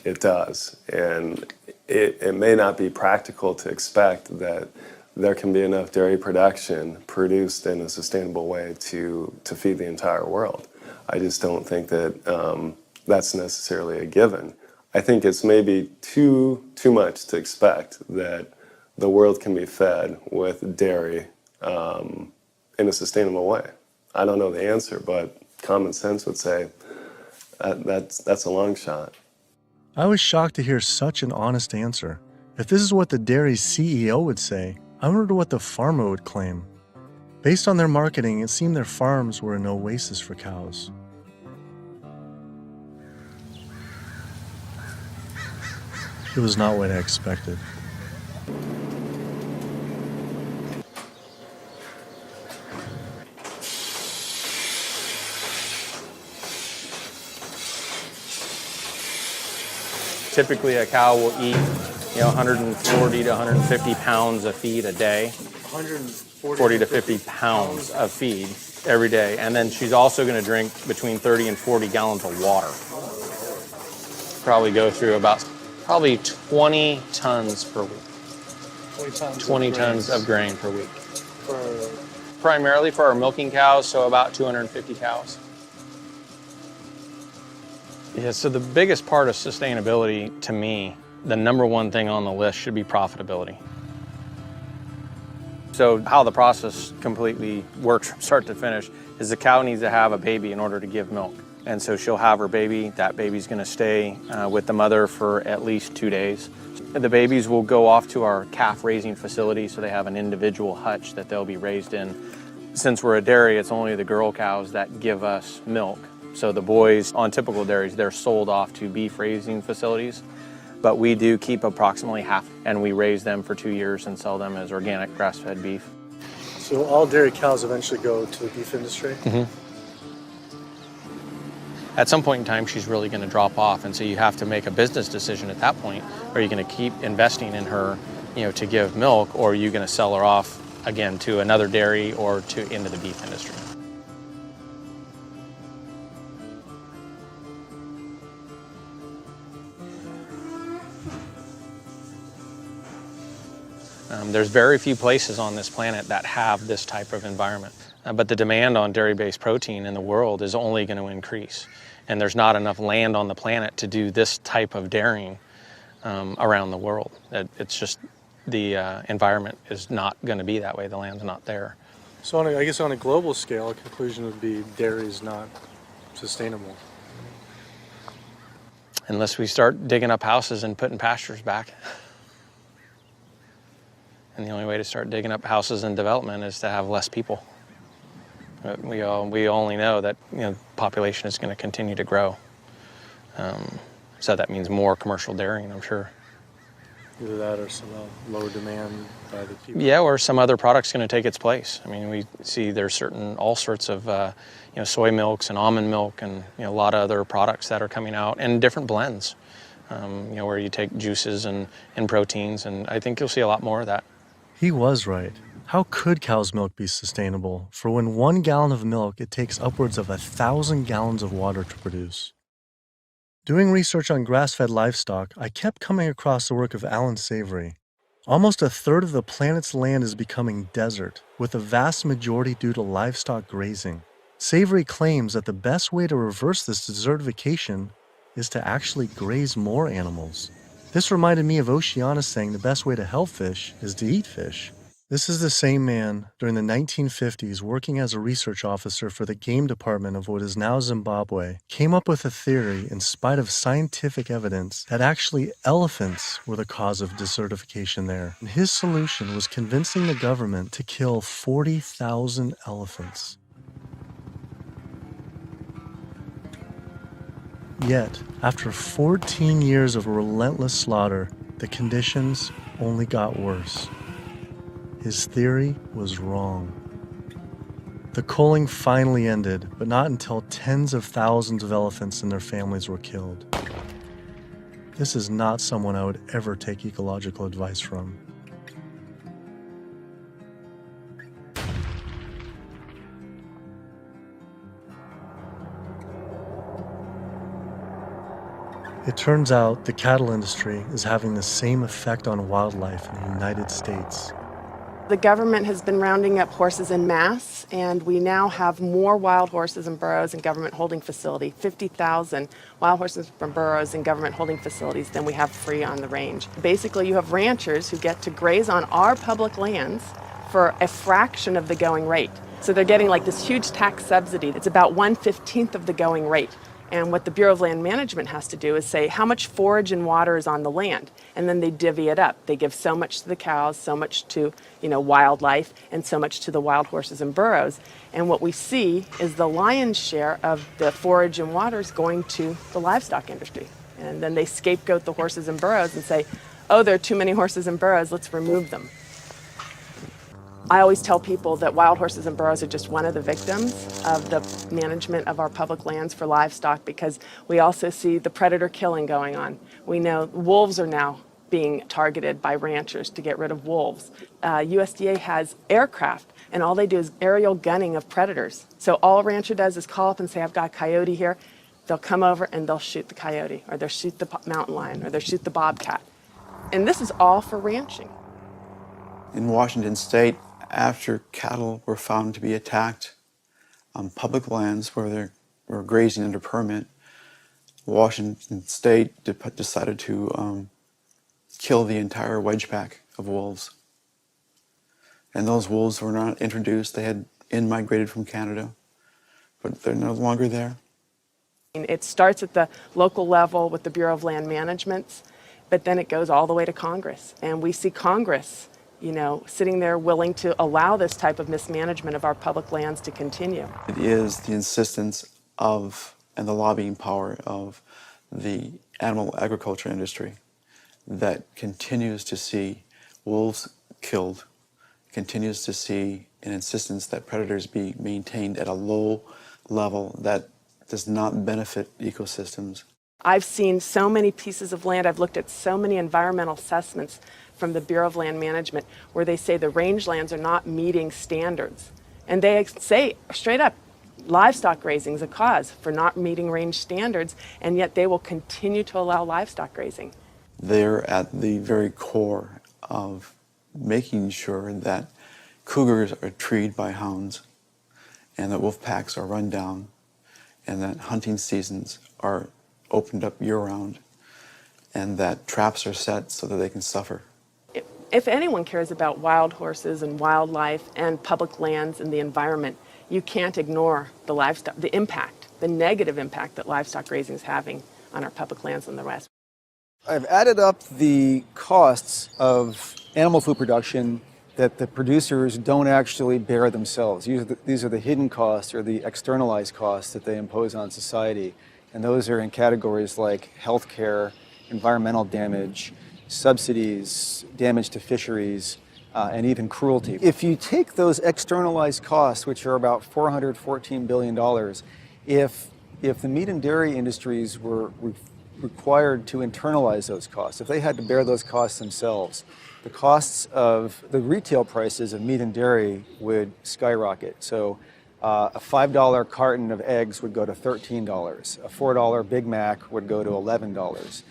it does. And it may not be practical to expect that there can be enough dairy production produced in a sustainable way to feed the entire world. I just don't think that that's necessarily a given. I think it's maybe too much to expect that the world can be fed with dairy in a sustainable way. I don't know the answer, but common sense would say that's a long shot. I was shocked to hear such an honest answer. If this is what the dairy's CEO would say, I wonder what the farmer would claim. Based on their marketing, it seemed their farms were an oasis for cows. It was not what I expected. Typically, a cow will eat 140 to 150 pounds of feed a day. 40 to 50 pounds of feed every day. And then she's also going to drink between 30 and 40 gallons of water. Probably go through about 20 tons per week. 20 tons of grain per week. Primarily for our milking cows, so about 250 cows. Yeah, so the biggest part of sustainability to me, the number one thing on the list should be profitability. So how the process completely works from start to finish is the cow needs to have a baby in order to give milk. And so she'll have her baby. That baby's going to stay with the mother for at least 2 days. The babies will go off to our calf raising facility, so they have an individual hutch that they'll be raised in. Since we're a dairy, it's only the girl cows that give us milk. So the boys on typical dairies, they're sold off to beef raising facilities. But we do keep approximately half, and we raise them for 2 years and sell them as organic grass-fed beef. So all dairy cows eventually go to the beef industry? Mm-hmm. At some point in time, she's really going to drop off, and so you have to make a business decision at that point. Are you going to keep investing in her, to give milk, or are you going to sell her off again to another dairy or into the beef industry? There's very few places on this planet that have this type of environment. But the demand on dairy-based protein in the world is only going to increase. And there's not enough land on the planet to do this type of dairying around the world. It's just the environment is not going to be that way. The land's not there. So I guess on a global scale, a conclusion would be dairy is not sustainable. Unless we start digging up houses and putting pastures back. And the only way to start digging up houses and development is to have less people. We only know that population is going to continue to grow. So that means more commercial dairying, I'm sure. Either that or some lower demand by the people. Yeah, or some other product's going to take its place. I mean, we see there's all sorts of soy milks and almond milk and a lot of other products that are coming out and different blends. Where you take juices and proteins, and I think you'll see a lot more of that. He was right. How could cow's milk be sustainable? For when 1 gallon of milk, it takes upwards of 1,000 gallons of water to produce. Doing research on grass-fed livestock, I kept coming across the work of Alan Savory. Almost a third of the planet's land is becoming desert, with the vast majority due to livestock grazing. Savory claims that the best way to reverse this desertification is to actually graze more animals. This reminded me of Oceana saying the best way to help fish is to eat fish. This is the same man, during the 1950s, working as a research officer for the game department of what is now Zimbabwe, came up with a theory, in spite of scientific evidence, that actually elephants were the cause of desertification there. And his solution was convincing the government to kill 40,000 elephants. Yet, after 14 years of relentless slaughter, the conditions only got worse. His theory was wrong. The culling finally ended, but not until tens of thousands of elephants and their families were killed. This is not someone I would ever take ecological advice from. It turns out the cattle industry is having the same effect on wildlife in the United States. The government has been rounding up horses en masse, and we now have more wild horses and burros in government holding facility, 50,000 wild horses and burros in government holding facilities than we have free on the range. Basically, you have ranchers who get to graze on our public lands for a fraction of the going rate. So they're getting like this huge tax subsidy. It's about 1/15 of the going rate. And what the Bureau of Land Management has to do is say how much forage and water is on the land, and then they divvy it up. They give so much to the cows, so much to wildlife, and so much to the wild horses and burros. And what we see is the lion's share of the forage and water is going to the livestock industry. And then they scapegoat the horses and burros and say, oh, there are too many horses and burros, let's remove them. I always tell people that wild horses and burros are just one of the victims of the management of our public lands for livestock, because we also see the predator killing going on. We know wolves are now being targeted by ranchers to get rid of wolves. USDA has aircraft, and all they do is aerial gunning of predators. So all a rancher does is call up and say, I've got a coyote here. They'll come over and they'll shoot the coyote, or they'll shoot the mountain lion, or they'll shoot the bobcat. And this is all for ranching. In Washington State, after cattle were found to be attacked on public lands where they were grazing under permit, Washington State decided to kill the entire wedge pack of wolves. And those wolves were not introduced. They had in-migrated from Canada, but they're no longer there. It starts at the local level with the Bureau of Land Management, but then it goes all the way to Congress. And we see Congress sitting there willing to allow this type of mismanagement of our public lands to continue. It is the insistence of and the lobbying power of the animal agriculture industry that continues to see wolves killed, continues to see an insistence that predators be maintained at a low level that does not benefit ecosystems. I've seen so many pieces of land, I've looked at so many environmental assessments from the Bureau of Land Management where they say the rangelands are not meeting standards. And they say straight up, livestock grazing is a cause for not meeting range standards, and yet they will continue to allow livestock grazing. They're at the very core of making sure that cougars are treed by hounds, and that wolf packs are run down, and that hunting seasons are opened up year-round, and that traps are set so that they can suffer. If anyone cares about wild horses and wildlife and public lands and the environment, you can't ignore the livestock, the impact, the negative impact that livestock grazing is having on our public lands in the West. I've added up the costs of animal food production that the producers don't actually bear themselves. These are the hidden costs or the externalized costs that they impose on society. And those are in categories like healthcare, environmental damage, subsidies, damage to fisheries, and even cruelty. If you take those externalized costs, which are about $414 billion, if the meat and dairy industries were required to internalize those costs, if they had to bear those costs themselves, the costs of the retail prices of meat and dairy would skyrocket. So a $5 carton of eggs would go to $13. A $4 Big Mac would go to $11.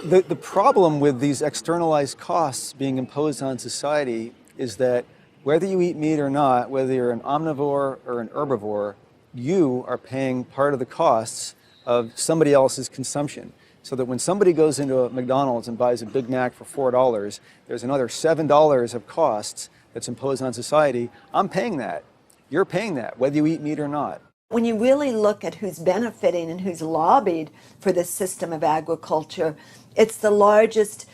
The problem with these externalized costs being imposed on society is that whether you eat meat or not, whether you're an omnivore or an herbivore, you are paying part of the costs of somebody else's consumption. So that when somebody goes into a McDonald's and buys a Big Mac for $4, there's another $7 of costs that's imposed on society. I'm paying that. You're paying that, whether you eat meat or not. When you really look at who's benefiting and who's lobbied for this system of agriculture, it's the largest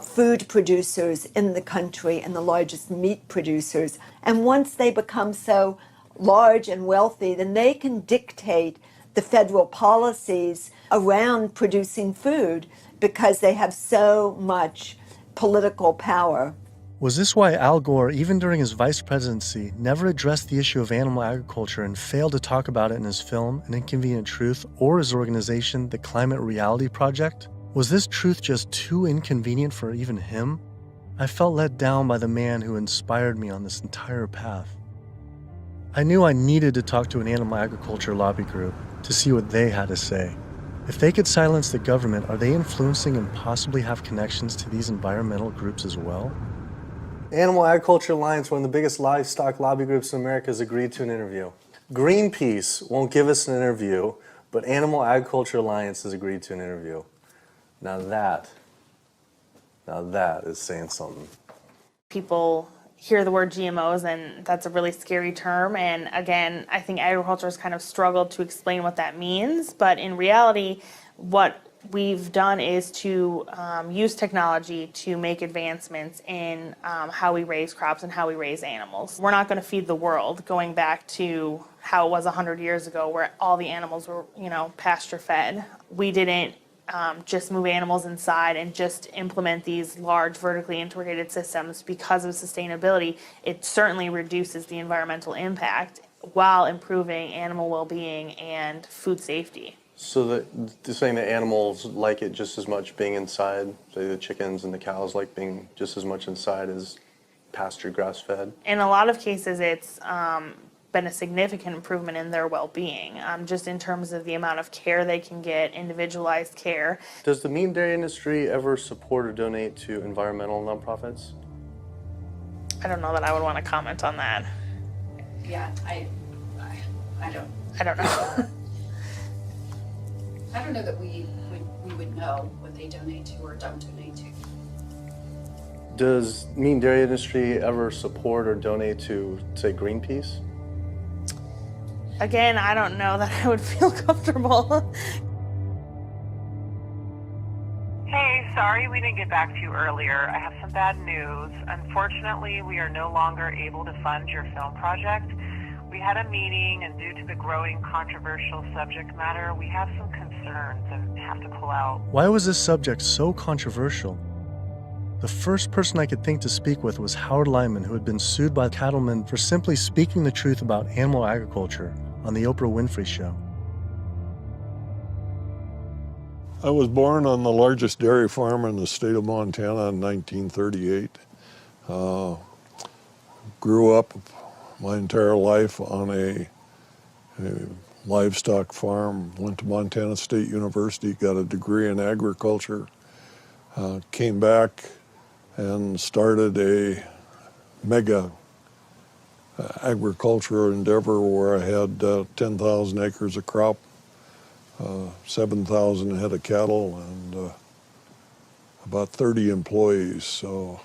food producers in the country and the largest meat producers. And once they become so large and wealthy, then they can dictate the federal policies around producing food because they have so much political power. Was this why Al Gore, even during his vice presidency, never addressed the issue of animal agriculture and failed to talk about it in his film, An Inconvenient Truth, or his organization, the Climate Reality Project? Was this truth just too inconvenient for even him? I felt let down by the man who inspired me on this entire path. I knew I needed to talk to an animal agriculture lobby group to see what they had to say. If they could silence the government, are they influencing and possibly have connections to these environmental groups as well? Animal Agriculture Alliance, one of the biggest livestock lobby groups in America, has agreed to an interview. Greenpeace won't give us an interview, but Animal Agriculture Alliance has agreed to an interview. Now that is saying something. People hear the word GMOs and that's a really scary term, and again, I think agriculture has kind of struggled to explain what that means, but in reality, what we've done is to use technology to make advancements in how we raise crops and how we raise animals. We're not going to feed the world, going back to how it was 100 years ago where all the animals were, pasture fed. We didn't just move animals inside and just implement these large vertically integrated systems because of sustainability. It certainly reduces the environmental impact while improving animal well-being and food safety. So they're saying that animals like it just as much being inside, say the chickens and the cows like being just as much inside as pasture grass-fed? In a lot of cases, it's been a significant improvement in their well-being, just in terms of the amount of care they can get, individualized care. Does the meat and dairy industry ever support or donate to environmental nonprofits? I don't know that I would want to comment on that. Yeah, I don't. I don't know. I don't know that we would know what they donate to or don't donate to. Does meat and dairy industry ever support or donate to, say, Greenpeace? Again, I don't know that I would feel comfortable. Hey, sorry we didn't get back to you earlier. I have some bad news. Unfortunately, we are no longer able to fund your film project. We had a meeting, and due to the growing controversial subject matter, we have some concerns and have to pull out. Why was this subject so controversial? The first person I could think to speak with was Howard Lyman, who had been sued by cattlemen for simply speaking the truth about animal agriculture on the Oprah Winfrey Show. I was born on the largest dairy farm in the state of Montana in 1938. Grew up my entire life on a livestock farm, went to Montana State University, got a degree in agriculture, came back and started a mega agricultural endeavor where I had 10,000 acres of crop, 7,000 head of cattle, and about 30 employees. So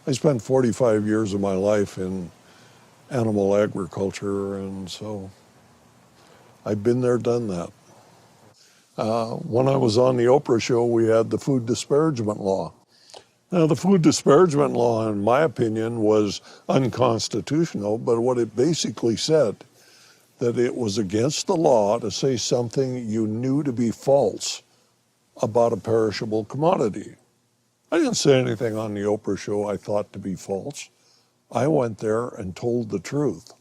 I spent 45 years of my life in animal agriculture, and so I've been there, done that. When I was on the Oprah show, we had the food disparagement law. Now, the food disparagement law, in my opinion, was unconstitutional, but what it basically said, that it was against the law to say something you knew to be false about a perishable commodity. I didn't say anything on the Oprah show I thought to be false. I went there and told the truth.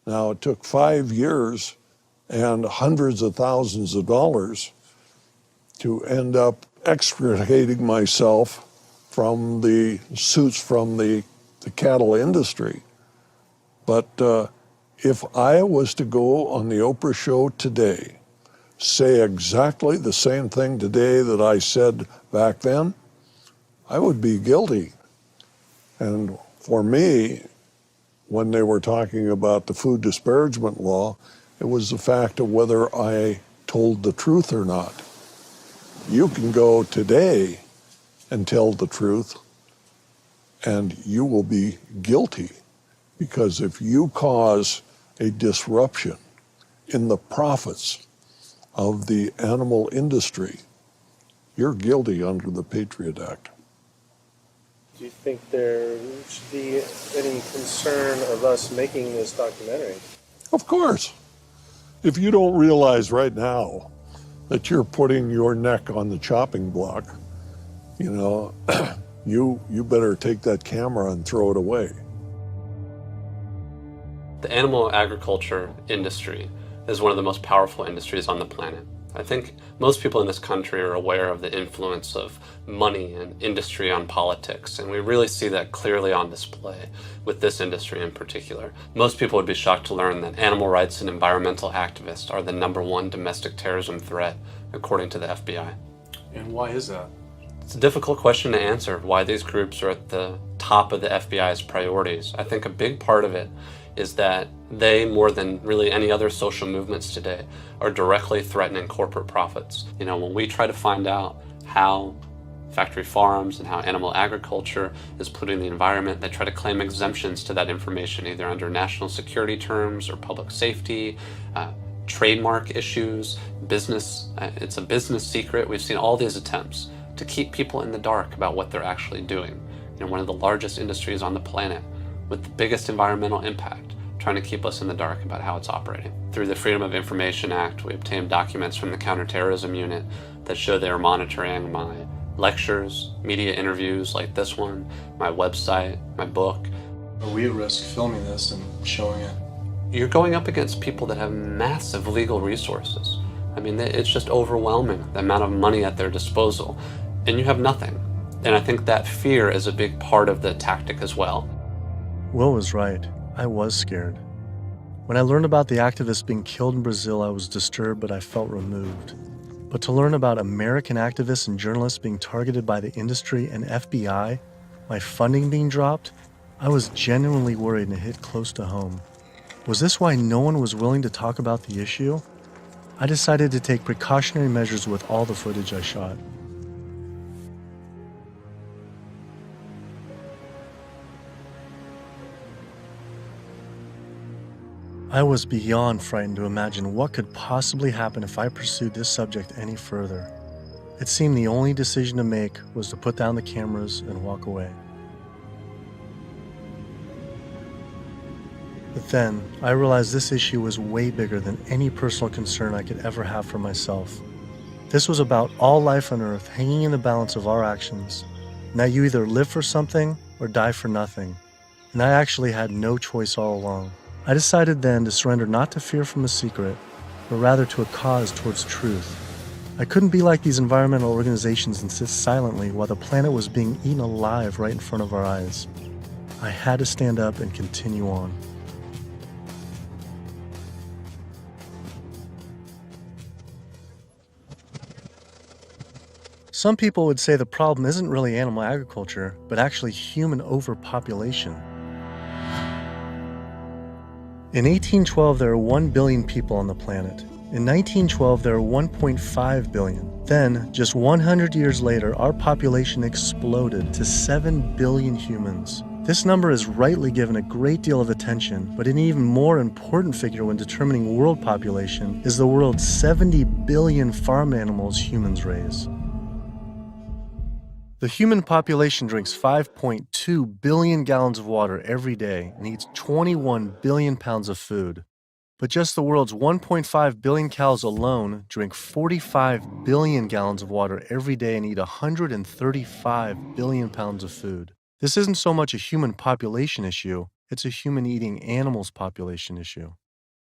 Now, it took 5 years and hundreds of thousands of dollars to end up extricating myself from the suits from the cattle industry. But if I was to go on the Oprah show today, say exactly the same thing today that I said back then, I would be guilty. And for me, when they were talking about the food disparagement law, it was the fact of whether I told the truth or not. You can go today and tell the truth, and you will be guilty, because if you cause a disruption in the profits of the animal industry, you're guilty under the Patriot Act. Do you think there should be any concern of us making this documentary? Of course. If you don't realize right now that you're putting your neck on the chopping block, you know, you better take that camera and throw it away. The animal agriculture industry is one of the most powerful industries on the planet. I think most people in this country are aware of the influence of money and industry on politics, and we really see that clearly on display with this industry in particular. Most people would be shocked to learn that animal rights and environmental activists are the #1 domestic terrorism threat, according to the FBI. And why is that? It's a difficult question to answer, why these groups are at the top of the FBI's priorities. I think a big part of it is that they, more than really any other social movements today, are directly threatening corporate profits. You know, when we try to find out how factory farms and how animal agriculture is polluting the environment, they try to claim exemptions to that information, either under national security terms or public safety, trademark issues, business. It's a business secret. We've seen all these attempts to keep people in the dark about what they're actually doing. You know, one of the largest industries on the planet with the biggest environmental impact, trying to keep us in the dark about how it's operating. Through the Freedom of Information Act, we obtained documents from the Counterterrorism Unit that show they are monitoring my lectures, media interviews like this one, my website, my book. Are we at risk filming this and showing it? You're going up against people that have massive legal resources. I mean, it's just overwhelming, the amount of money at their disposal, and you have nothing. And I think that fear is a big part of the tactic as well. Will was right. I was scared. When I learned about the activists being killed in Brazil, I was disturbed, but I felt removed. But to learn about American activists and journalists being targeted by the industry and FBI, my funding being dropped, I was genuinely worried and it hit close to home. Was this why no one was willing to talk about the issue? I decided to take precautionary measures with all the footage I shot. I was beyond frightened to imagine what could possibly happen if I pursued this subject any further. It seemed the only decision to make was to put down the cameras and walk away. But then, I realized this issue was way bigger than any personal concern I could ever have for myself. This was about all life on Earth hanging in the balance of our actions, and that you either live for something or die for nothing. And I actually had no choice all along. I decided then to surrender not to fear from a secret, but rather to a cause towards truth. I couldn't be like these environmental organizations and sit silently while the planet was being eaten alive right in front of our eyes. I had to stand up and continue on. Some people would say the problem isn't really animal agriculture, but actually human overpopulation. In 1812, there were 1 billion people on the planet. In 1912, there were 1.5 billion. Then, just 100 years later, our population exploded to 7 billion humans. This number is rightly given a great deal of attention, but an even more important figure when determining world population is the world's 70 billion farm animals humans raise. The human population drinks 5.2 billion gallons of water every day and eats 21 billion pounds of food. But just the world's 1.5 billion cows alone drink 45 billion gallons of water every day and eat 135 billion pounds of food. This isn't so much a human population issue, it's a human eating animals population issue.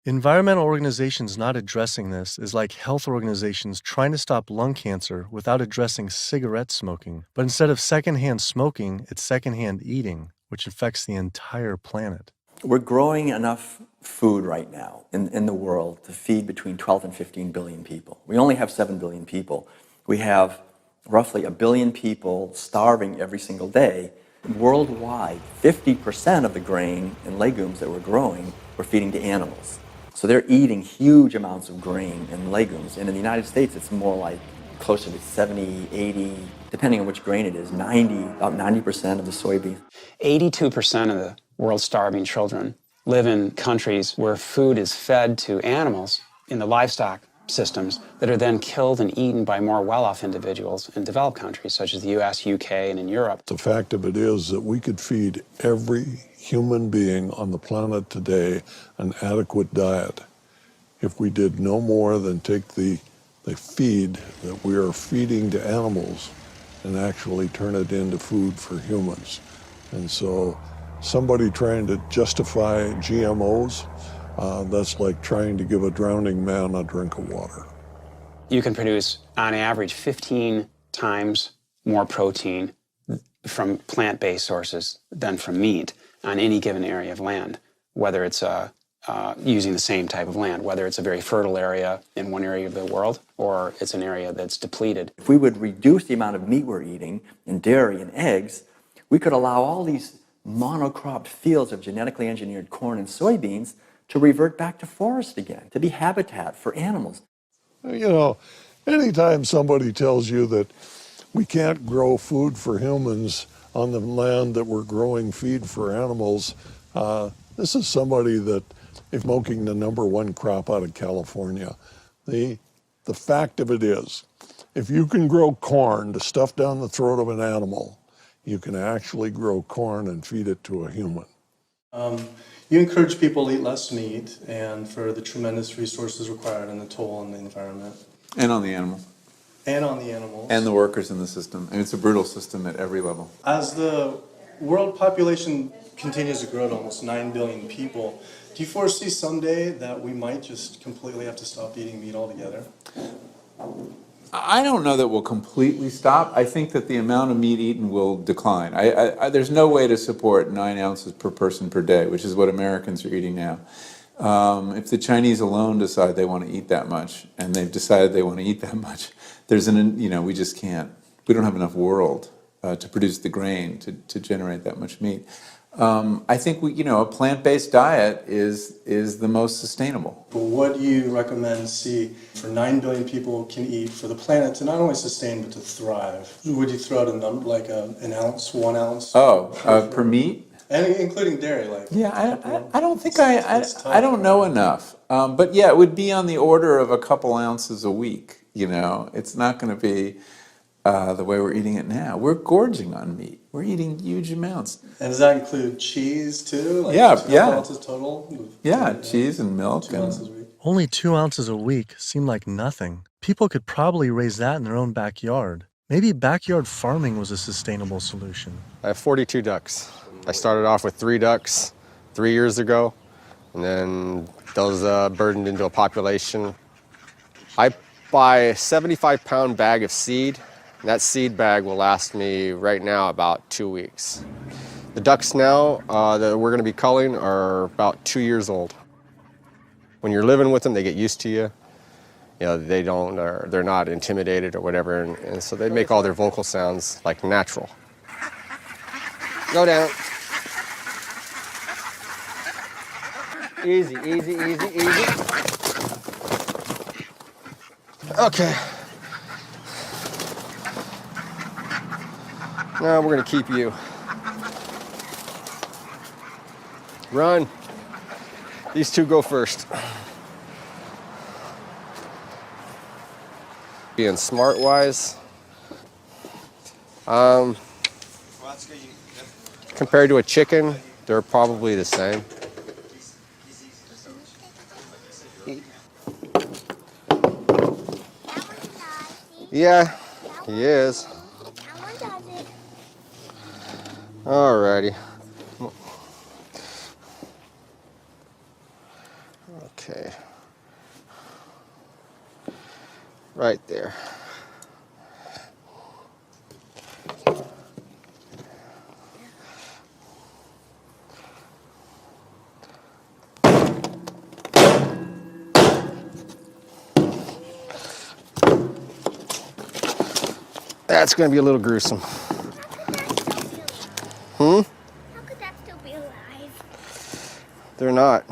Environmental organizations not addressing this is like health organizations trying to stop lung cancer without addressing cigarette smoking. But instead of secondhand smoking, it's secondhand eating, which affects the entire planet. We're growing enough food right now in the world to feed between 12 and 15 billion people. We only have 7 billion people. We have roughly 1 billion people starving every single day. Worldwide, 50% of the grain and legumes that we're growing, we're feeding to animals. So they're eating huge amounts of grain and legumes. And in the United States, it's more like closer to 70, 80, depending on which grain it is, about 90% of the soybeans. 82% of the world's starving children live in countries where food is fed to animals in the livestock systems that are then killed and eaten by more well-off individuals in developed countries such as the US, UK, and in Europe. The fact of it is that we could feed every human being on the planet today an adequate diet if we did no more than take the feed that we are feeding to animals and actually turn it into food for humans. And so somebody trying to justify GMOs, that's like trying to give a drowning man a drink of water. You can produce, on average, 15 times more protein from plant-based sources than from meat on any given area of land, whether it's using the same type of land, whether it's a very fertile area in one area of the world or it's an area that's depleted. If we would reduce the amount of meat we're eating and dairy and eggs, we could allow all these monocropped fields of genetically engineered corn and soybeans to revert back to forest again, to be habitat for animals. You know, anytime somebody tells you that we can't grow food for humans on the land that we're growing feed for animals, this is somebody that is smoking the #1 crop out of California. The fact of it is, if you can grow corn to stuff down the throat of an animal, you can actually grow corn and feed it to a human. You encourage people to eat less meat and for the tremendous resources required and the toll on the environment. And on the animal. And on the animals. And the workers in the system. And it's a brutal system at every level. As the world population continues to grow to almost 9 billion people, do you foresee someday that we might just completely have to stop eating meat altogether? I don't know that we'll completely stop. I think that the amount of meat eaten will decline. There's no way to support 9 ounces per person per day, which is what Americans are eating now. If the Chinese alone decide they want to eat that much, and they've decided they want to eat that much, we just can't. We don't have enough world to produce the grain to generate that much meat. I think a plant-based diet is the most sustainable. But what do you recommend for 9 billion people can eat for the planet to not only sustain but to thrive? Would you throw out a number like an ounce, 1 ounce? Per meat? And including dairy, like. Yeah, I don't think I don't know enough. But yeah, it would be on the order of a couple ounces a week. It's not going to be the way we're eating it now. We're gorging on meat. We're eating huge amounts. And does that include cheese too? Like Yeah. 2 ounces total? Yeah, cheese and milk. 2 ounces a week. Only 2 ounces a week seem like nothing. People could probably raise that in their own backyard. Maybe backyard farming was a sustainable solution. I have 42 ducks. I started off with 3 ducks 3 years ago, and then those burdened into a population. I buy a 75-pound bag of seed, and that seed bag will last me right now about 2 weeks. The ducks now that we're going to be culling are about 2 years old. When you're living with them, they get used to you. They're not intimidated or whatever, and so they make all their vocal sounds like natural. Go down. Easy, easy, easy, easy. Okay. Now we're gonna keep you. Run. These two go first. Being smart-wise, compared to a chicken, they're probably the same. Yeah, he is. Alrighty. Okay. Right there. That's going to be a little gruesome. Hmm? How could that still be alive? They're not.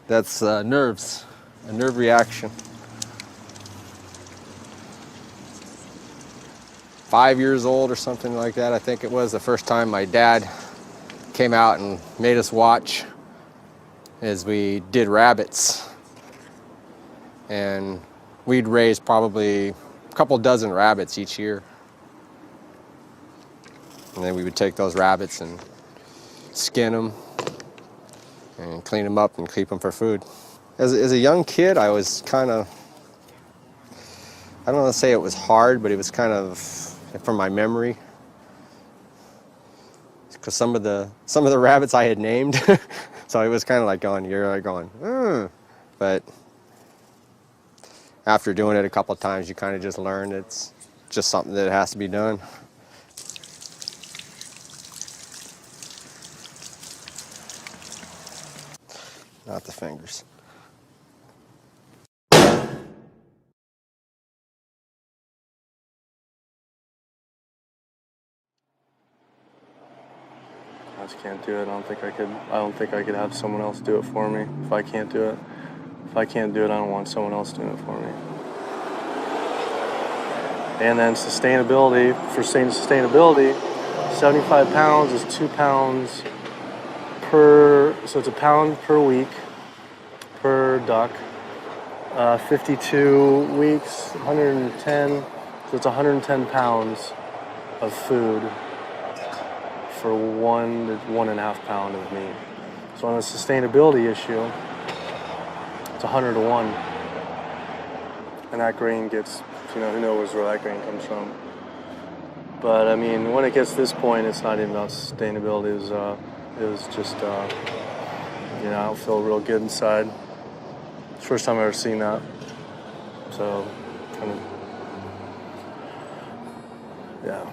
That's nerves, a nerve reaction. 5 years old or something like that, I think it was the first time my dad came out and made us watch as we did rabbits. And we'd raise probably a couple dozen rabbits each year. And then we would take those rabbits and skin them and clean them up and keep them for food. As a young kid, I was kind of, I don't want to say it was hard, but it was kind of, from my memory, because some of the rabbits I had named, so it was kind of like going, you're like going, but after doing it a couple of times, you kind of just learn it's just something that has to be done. Not the fingers. I just can't do it. I don't think I could have someone else do it for me. If I can't do it, I don't want someone else doing it for me. And then sustainability, 75 pounds is 2 pounds per, so it's a pound per week per duck. 52 weeks, 110, so it's 110 pounds of food for 1 to 1.5 pound of meat. So on a sustainability issue, it's 100 to 1. And that grain gets, who knows where that grain comes from. But I mean, when it gets to this point, it's not even about sustainability. It was just, I don't feel real good inside. It's the first time I've ever seen that. So, kind of, yeah.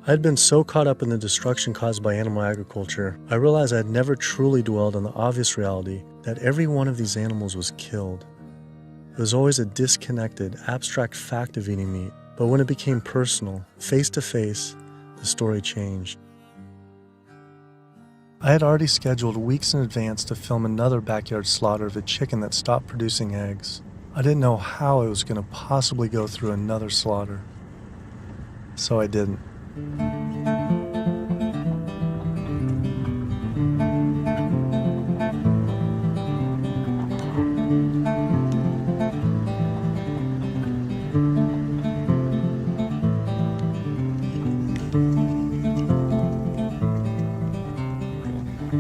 I had been so caught up in the destruction caused by animal agriculture, I realized I had never truly dwelled on the obvious reality that every one of these animals was killed. It was always a disconnected, abstract fact of eating meat, but when it became personal, face to face, the story changed. I had already scheduled weeks in advance to film another backyard slaughter of a chicken that stopped producing eggs. I didn't know how I was going to possibly go through another slaughter. So I didn't.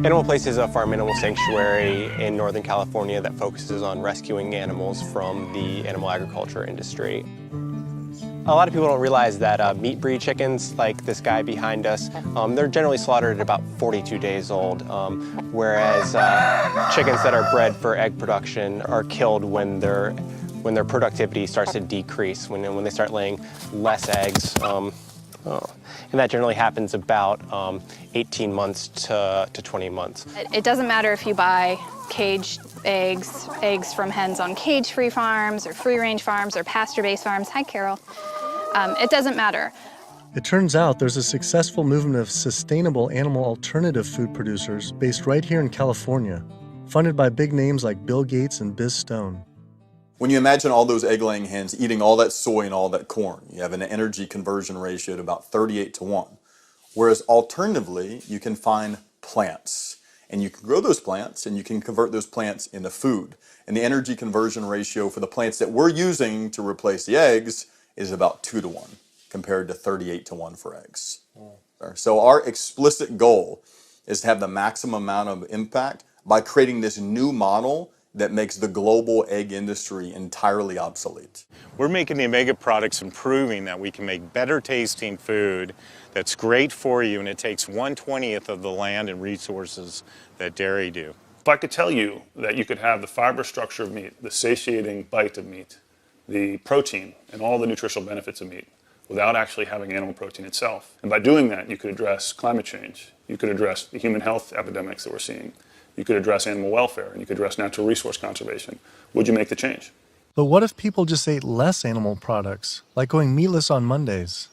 Animal Place is a farm animal sanctuary in Northern California that focuses on rescuing animals from the animal agriculture industry. A lot of people don't realize that meat breed chickens, like this guy behind us, they're generally slaughtered at about 42 days old, whereas chickens that are bred for egg production are killed when their productivity starts to decrease, when they start laying less eggs. And that generally happens about 18 months to 20 months. It doesn't matter if you buy caged eggs from hens on cage-free farms or free-range farms or pasture-based farms. Hi, Carol. It doesn't matter. It turns out there's a successful movement of sustainable animal alternative food producers based right here in California, funded by big names like Bill Gates and Biz Stone. When you imagine all those egg-laying hens eating all that soy and all that corn, you have an energy conversion ratio at about 38:1. Whereas alternatively, you can find plants. And you can grow those plants and you can convert those plants into food. And the energy conversion ratio for the plants that we're using to replace the eggs is about 2:1 compared to 38:1 for eggs. So our explicit goal is to have the maximum amount of impact by creating this new model that makes the global egg industry entirely obsolete. We're making the Omega products and proving that we can make better tasting food that's great for you, and it takes 1/20th of the land and resources that dairy do. If I could tell you that you could have the fiber structure of meat, the satiating bite of meat, the protein, and all the nutritional benefits of meat without actually having animal protein itself, and by doing that you could address climate change, you could address the human health epidemics that we're seeing, you could address animal welfare, and you could address natural resource conservation, would you make the change? But what if people just ate less animal products, like going meatless on Mondays?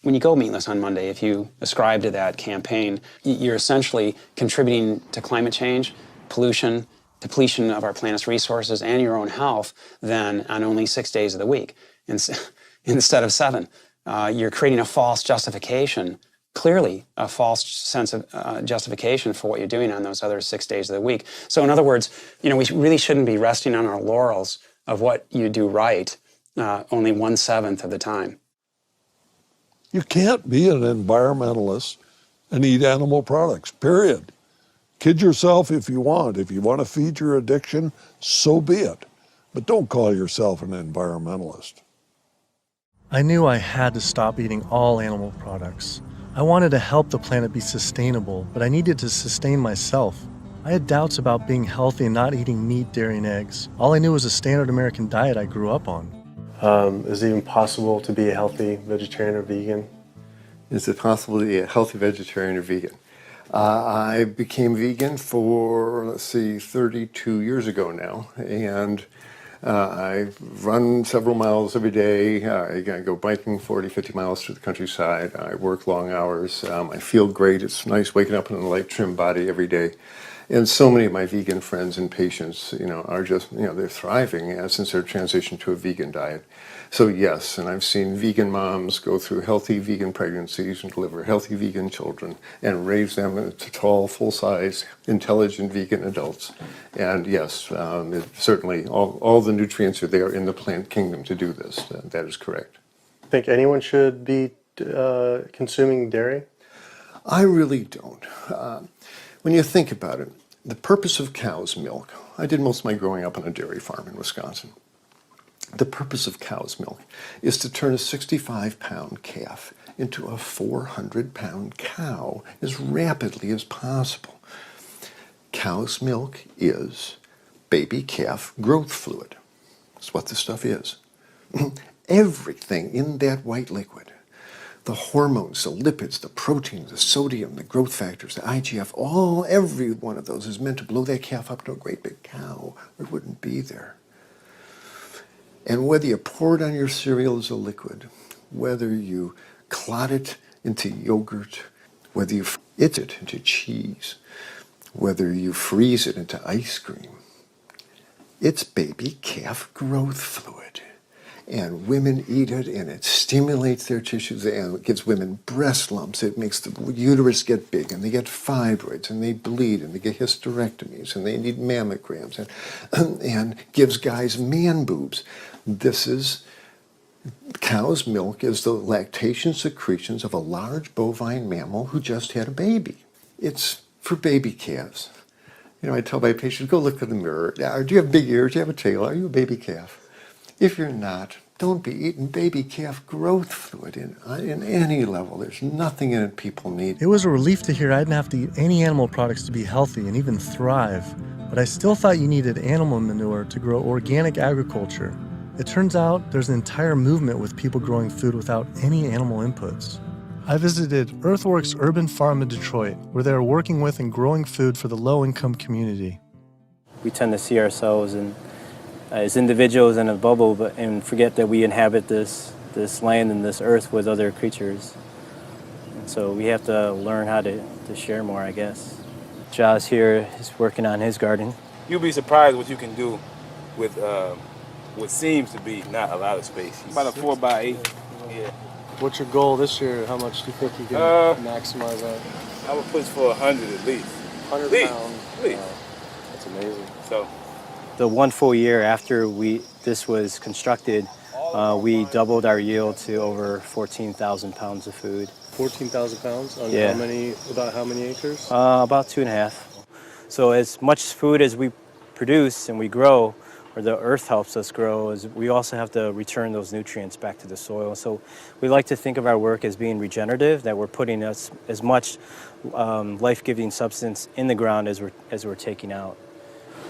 When you go meatless on Monday, if you ascribe to that campaign, you're essentially contributing to climate change, pollution, depletion of our planet's resources, and your own health, then on only 6 days of the week instead of 7. You're creating a false justification, clearly a false sense of justification for what you're doing on those other 6 days of the week. So in other words, we really shouldn't be resting on our laurels of what you do right only 1/7 of the time. You can't be an environmentalist and eat animal products, period. Kid yourself if you want. If you want to feed your addiction, so be it. But don't call yourself an environmentalist. I knew I had to stop eating all animal products. I wanted to help the planet be sustainable, but I needed to sustain myself. I had doubts about being healthy and not eating meat, dairy, and eggs. All I knew was a standard American diet I grew up on. Is it even possible to be a healthy vegetarian or vegan? Is it possible to be a healthy vegetarian or vegan? I became vegan for, 32 years ago now, and I run several miles every day. I go biking 40, 50 miles through the countryside. I work long hours. I feel great. It's nice waking up in a light, trim body every day. And so many of my vegan friends and patients, are just, they're thriving since their transition to a vegan diet. So yes, and I've seen vegan moms go through healthy vegan pregnancies and deliver healthy vegan children and raise them into tall, full-size, intelligent vegan adults. And yes, certainly all the nutrients are there in the plant kingdom to do this. That is correct. Think anyone should be consuming dairy? I really don't. When you think about it, the purpose of cow's milk, I did most of my growing up on a dairy farm in Wisconsin. The purpose of cow's milk is to turn a 65-pound calf into a 400-pound cow as rapidly as possible. Cow's milk is baby calf growth fluid. That's what this stuff is. Everything in that white liquid, the hormones, the lipids, the proteins, the sodium, the growth factors, the IGF, every one of those is meant to blow that calf up to a great big cow, or it wouldn't be there. And whether you pour it on your cereal as a liquid, whether you clot it into yogurt, whether you eat it into cheese, whether you freeze it into ice cream, it's baby calf growth fluid. And women eat it, and it stimulates their tissues, and it gives women breast lumps. It makes the uterus get big, and they get fibroids, and they bleed, and they get hysterectomies, and they need mammograms, and gives guys man boobs. Cow's milk is the lactation secretions of a large bovine mammal who just had a baby. It's for baby calves. I tell my patients, go look in the mirror. Do you have big ears? Do you have a tail? Are you a baby calf? If you're not, don't be eating baby calf growth fluid in any level. There's nothing in it people need. It was a relief to hear I didn't have to eat any animal products to be healthy and even thrive, but I still thought you needed animal manure to grow organic agriculture. It turns out there's an entire movement with people growing food without any animal inputs. I visited Earthworks Urban Farm in Detroit, where they are working with and growing food for the low-income community. We tend to see ourselves as individuals in a bubble, and forget that we inhabit this land and this earth with other creatures. And so we have to learn how to share more, I guess. Ja's here is working on his garden. You'll be surprised what you can do with what seems to be not a lot of space. About a 4x8. Yeah. What's your goal this year? How much do you think you can maximize that? I would push for 100 at least. 100 pounds. At least. Wow. That's amazing. So. The 1 full year after this was constructed, we doubled our yield to over 14,000 pounds of food. 14,000 pounds on Yeah. about how many acres? About 2.5. So as much food as we produce and we grow, or the earth helps us grow, is we also have to return those nutrients back to the soil. So we like to think of our work as being regenerative, that we're putting as much life-giving substance in the ground as we're taking out.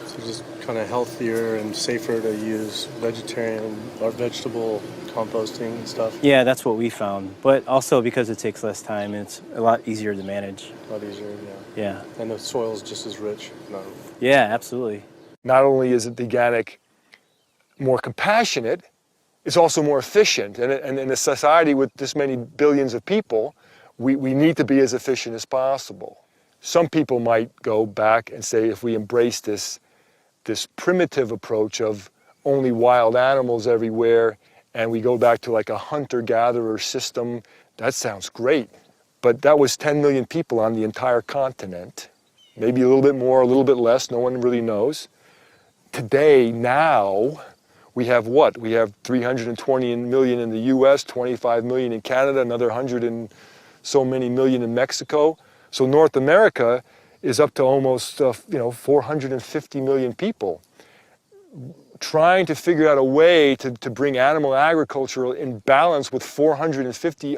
So just kind of healthier and safer to use vegetarian or vegetable composting and stuff? Yeah, that's what we found. But also because it takes less time, it's a lot easier to manage. A lot easier, yeah. Yeah. And the soil's just as rich? No. Yeah, absolutely. Not only is it the organic more compassionate, it's also more efficient. And in a society with this many billions of people, we need to be as efficient as possible. Some people might go back and say if we embrace this primitive approach of only wild animals everywhere and we go back to like a hunter-gatherer system, that sounds great. But that was 10 million people on the entire continent. Maybe a little bit more, a little bit less, no one really knows. Today, now, we have what? We have 320 million in the US, 25 million in Canada, another 100 and so many million in Mexico. So North America is up to almost 450 million people. Trying to figure out a way to bring animal agriculture in balance with 450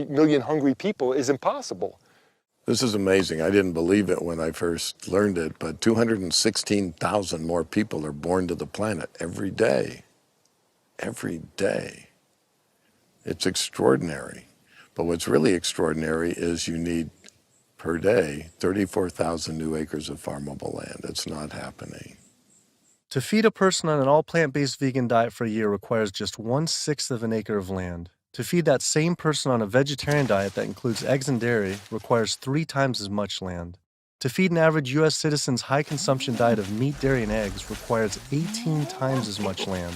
million hungry people is impossible. This is amazing. I didn't believe it when I first learned it, but 216,000 more people are born to the planet every day. Every day. It's extraordinary. But what's really extraordinary is you need, per day, 34,000 new acres of farmable land. It's not happening. To feed a person on an all-plant-based vegan diet for a year requires just 1/6 of an acre of land. To feed that same person on a vegetarian diet that includes eggs and dairy requires 3 times as much land. To feed an average U.S. citizen's high-consumption diet of meat, dairy, and eggs requires 18 times as much land.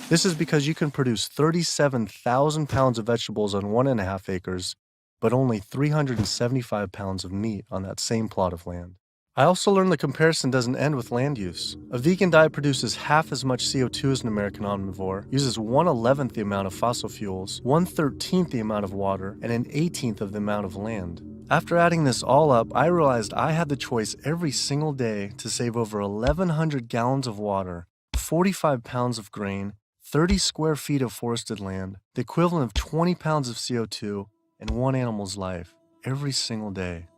This is because you can produce 37,000 pounds of vegetables on 1.5 acres, but only 375 pounds of meat on that same plot of land. I also learned the comparison doesn't end with land use. A vegan diet produces half as much CO2 as an American omnivore, uses 1/11th the amount of fossil fuels, 1/13th the amount of water, and 1/18th of the amount of land. After adding this all up, I realized I had the choice every single day to save over 1,100 gallons of water, 45 pounds of grain, 30 square feet of forested land, the equivalent of 20 pounds of CO2, and one animal's life, every single day.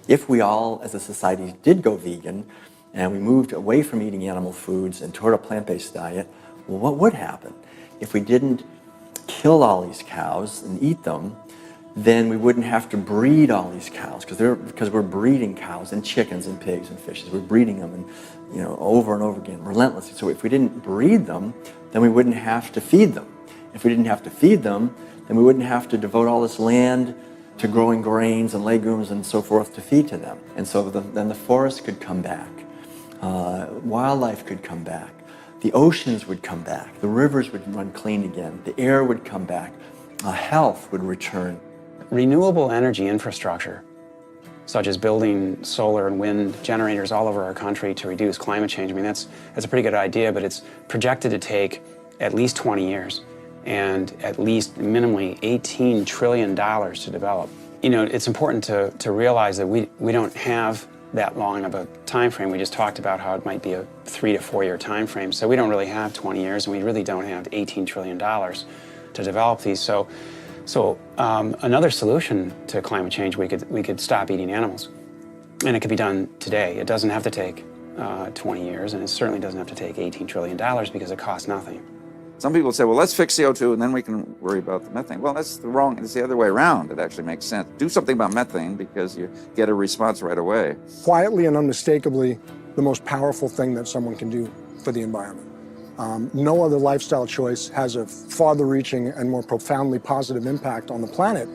If we all, as a society, did go vegan and we moved away from eating animal foods and toward a plant-based diet, well, what would happen? If we didn't kill all these cows and eat them, then we wouldn't have to breed all these cows because we're breeding cows and chickens and pigs and fishes. We're breeding them and over and over again, relentlessly. So if we didn't breed them, then we wouldn't have to feed them. If we didn't have to feed them, then we wouldn't have to devote all this land to growing grains and legumes and so forth to feed to them. And so then the forest could come back, wildlife could come back, the oceans would come back, the rivers would run clean again, the air would come back, health would return. Renewable energy infrastructure, such as building solar and wind generators all over our country to reduce climate change, I mean, that's a pretty good idea, but it's projected to take at least 20 years. And at least minimally $18 trillion to develop. It's important to realize that we don't have that long of a time frame. We just talked about how it might be a 3 to 4 year time frame. So we don't really have 20 years, and we really don't have $18 trillion to develop these. So another solution to climate change, we could stop eating animals. And it could be done today. It doesn't have to take 20 years, and it certainly doesn't have to take $18 trillion because it costs nothing. Some people say, well, let's fix CO2 and then we can worry about the methane. Well, it's the other way around. It actually makes sense. Do something about methane because you get a response right away. Quietly and unmistakably, the most powerful thing that someone can do for the environment. No other lifestyle choice has a farther-reaching and more profoundly positive impact on the planet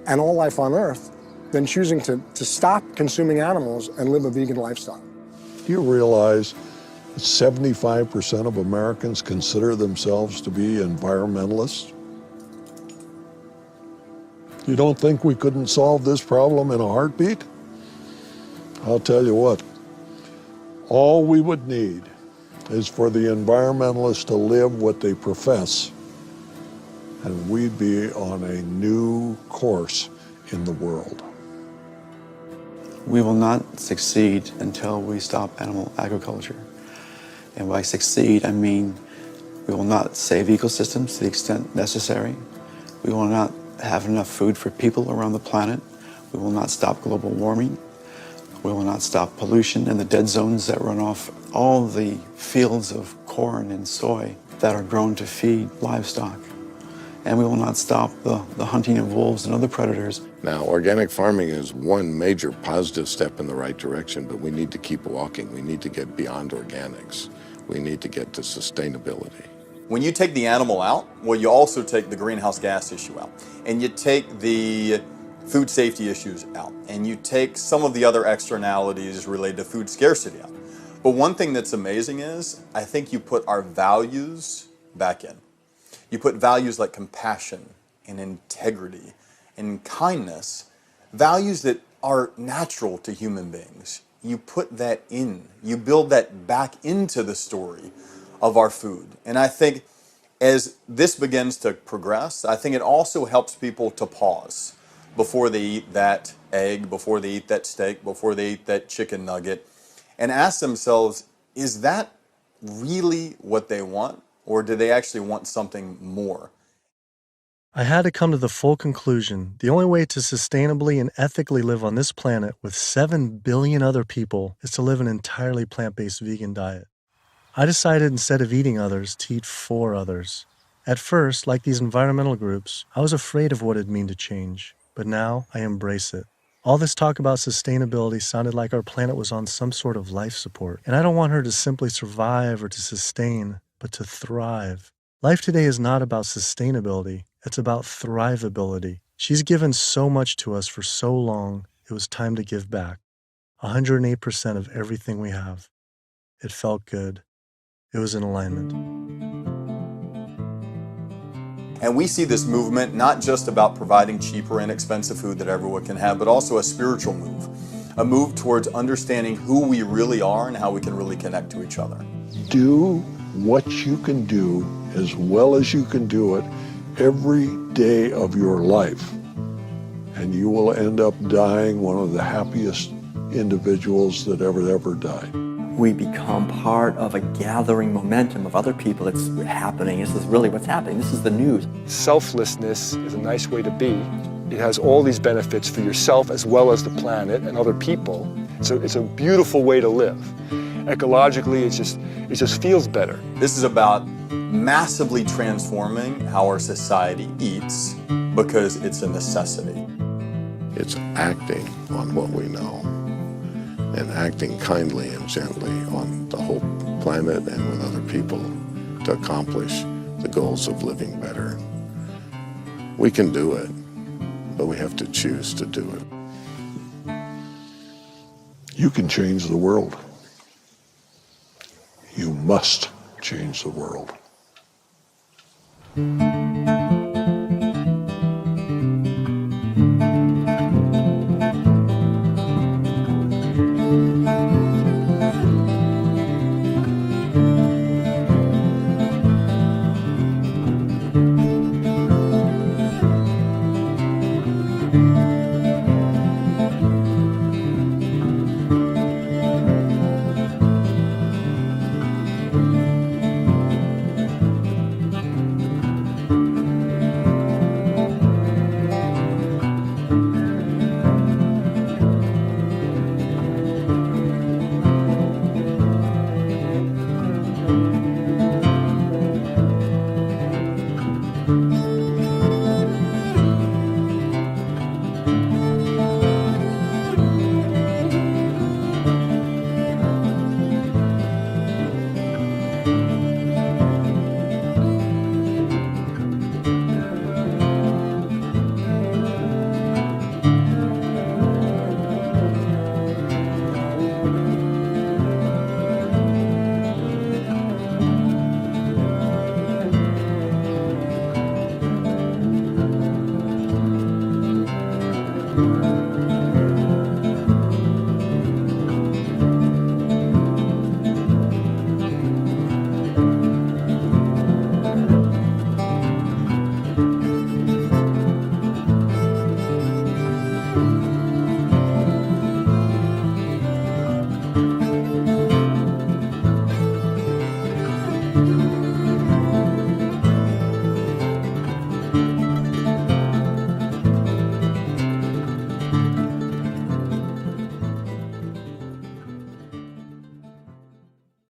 and all life on Earth than choosing to stop consuming animals and live a vegan lifestyle. Do you realize 75% of Americans consider themselves to be environmentalists. You don't think we couldn't solve this problem in a heartbeat? I'll tell you what, all we would need is for the environmentalists to live what they profess, and we'd be on a new course in the world. We will not succeed until we stop animal agriculture. And by succeed, I mean we will not save ecosystems to the extent necessary. We will not have enough food for people around the planet. We will not stop global warming. We will not stop pollution in the dead zones that run off all the fields of corn and soy that are grown to feed livestock. And we will not stop the hunting of wolves and other predators. Now, organic farming is one major positive step in the right direction, but we need to keep walking. We need to get beyond organics. We need to get to sustainability. When you take the animal out, well, you also take the greenhouse gas issue out, and you take the food safety issues out, and you take some of the other externalities related to food scarcity out. But one thing that's amazing is, I think you put our values back in. You put values like compassion and integrity and kindness, values that are natural to human beings. You put that in. You build that back into the story of our food. And I think as this begins to progress, I think it also helps people to pause before they eat that egg, before they eat that steak, before they eat that chicken nugget, and ask themselves, is that really what they want? Or do they actually want something more? I had to come to the full conclusion the only way to sustainably and ethically live on this planet with 7 billion other people is to live an entirely plant-based vegan diet. I decided instead of eating others, to eat for others. At first, like these environmental groups, I was afraid of what it'd mean to change, but now I embrace it. All this talk about sustainability sounded like our planet was on some sort of life support, and I don't want her to simply survive or to sustain, but to thrive. Life today is not about sustainability, it's about thrivability. She's given so much to us for so long, it was time to give back. 108% of everything we have. It felt good. It was in alignment. And we see this movement not just about providing cheaper and inexpensive food that everyone can have, but also a spiritual move. A move towards understanding who we really are and how we can really connect to each other. Do what you can do as well as you can do it every day of your life, and you will end up dying one of the happiest individuals that ever died. We become part of a gathering momentum of other people. It's happening. This is really what's happening. This is the news. Selflessness is a nice way to be. It has all these benefits for yourself as well as the planet and other people. So it's a beautiful way to live. Ecologically, it just feels better. This is about massively transforming how our society eats because it's a necessity. It's acting on what we know and acting kindly and gently on the whole planet and with other people to accomplish the goals of living better. We can do it, but we have to choose to do it. You can change the world. You must change the world.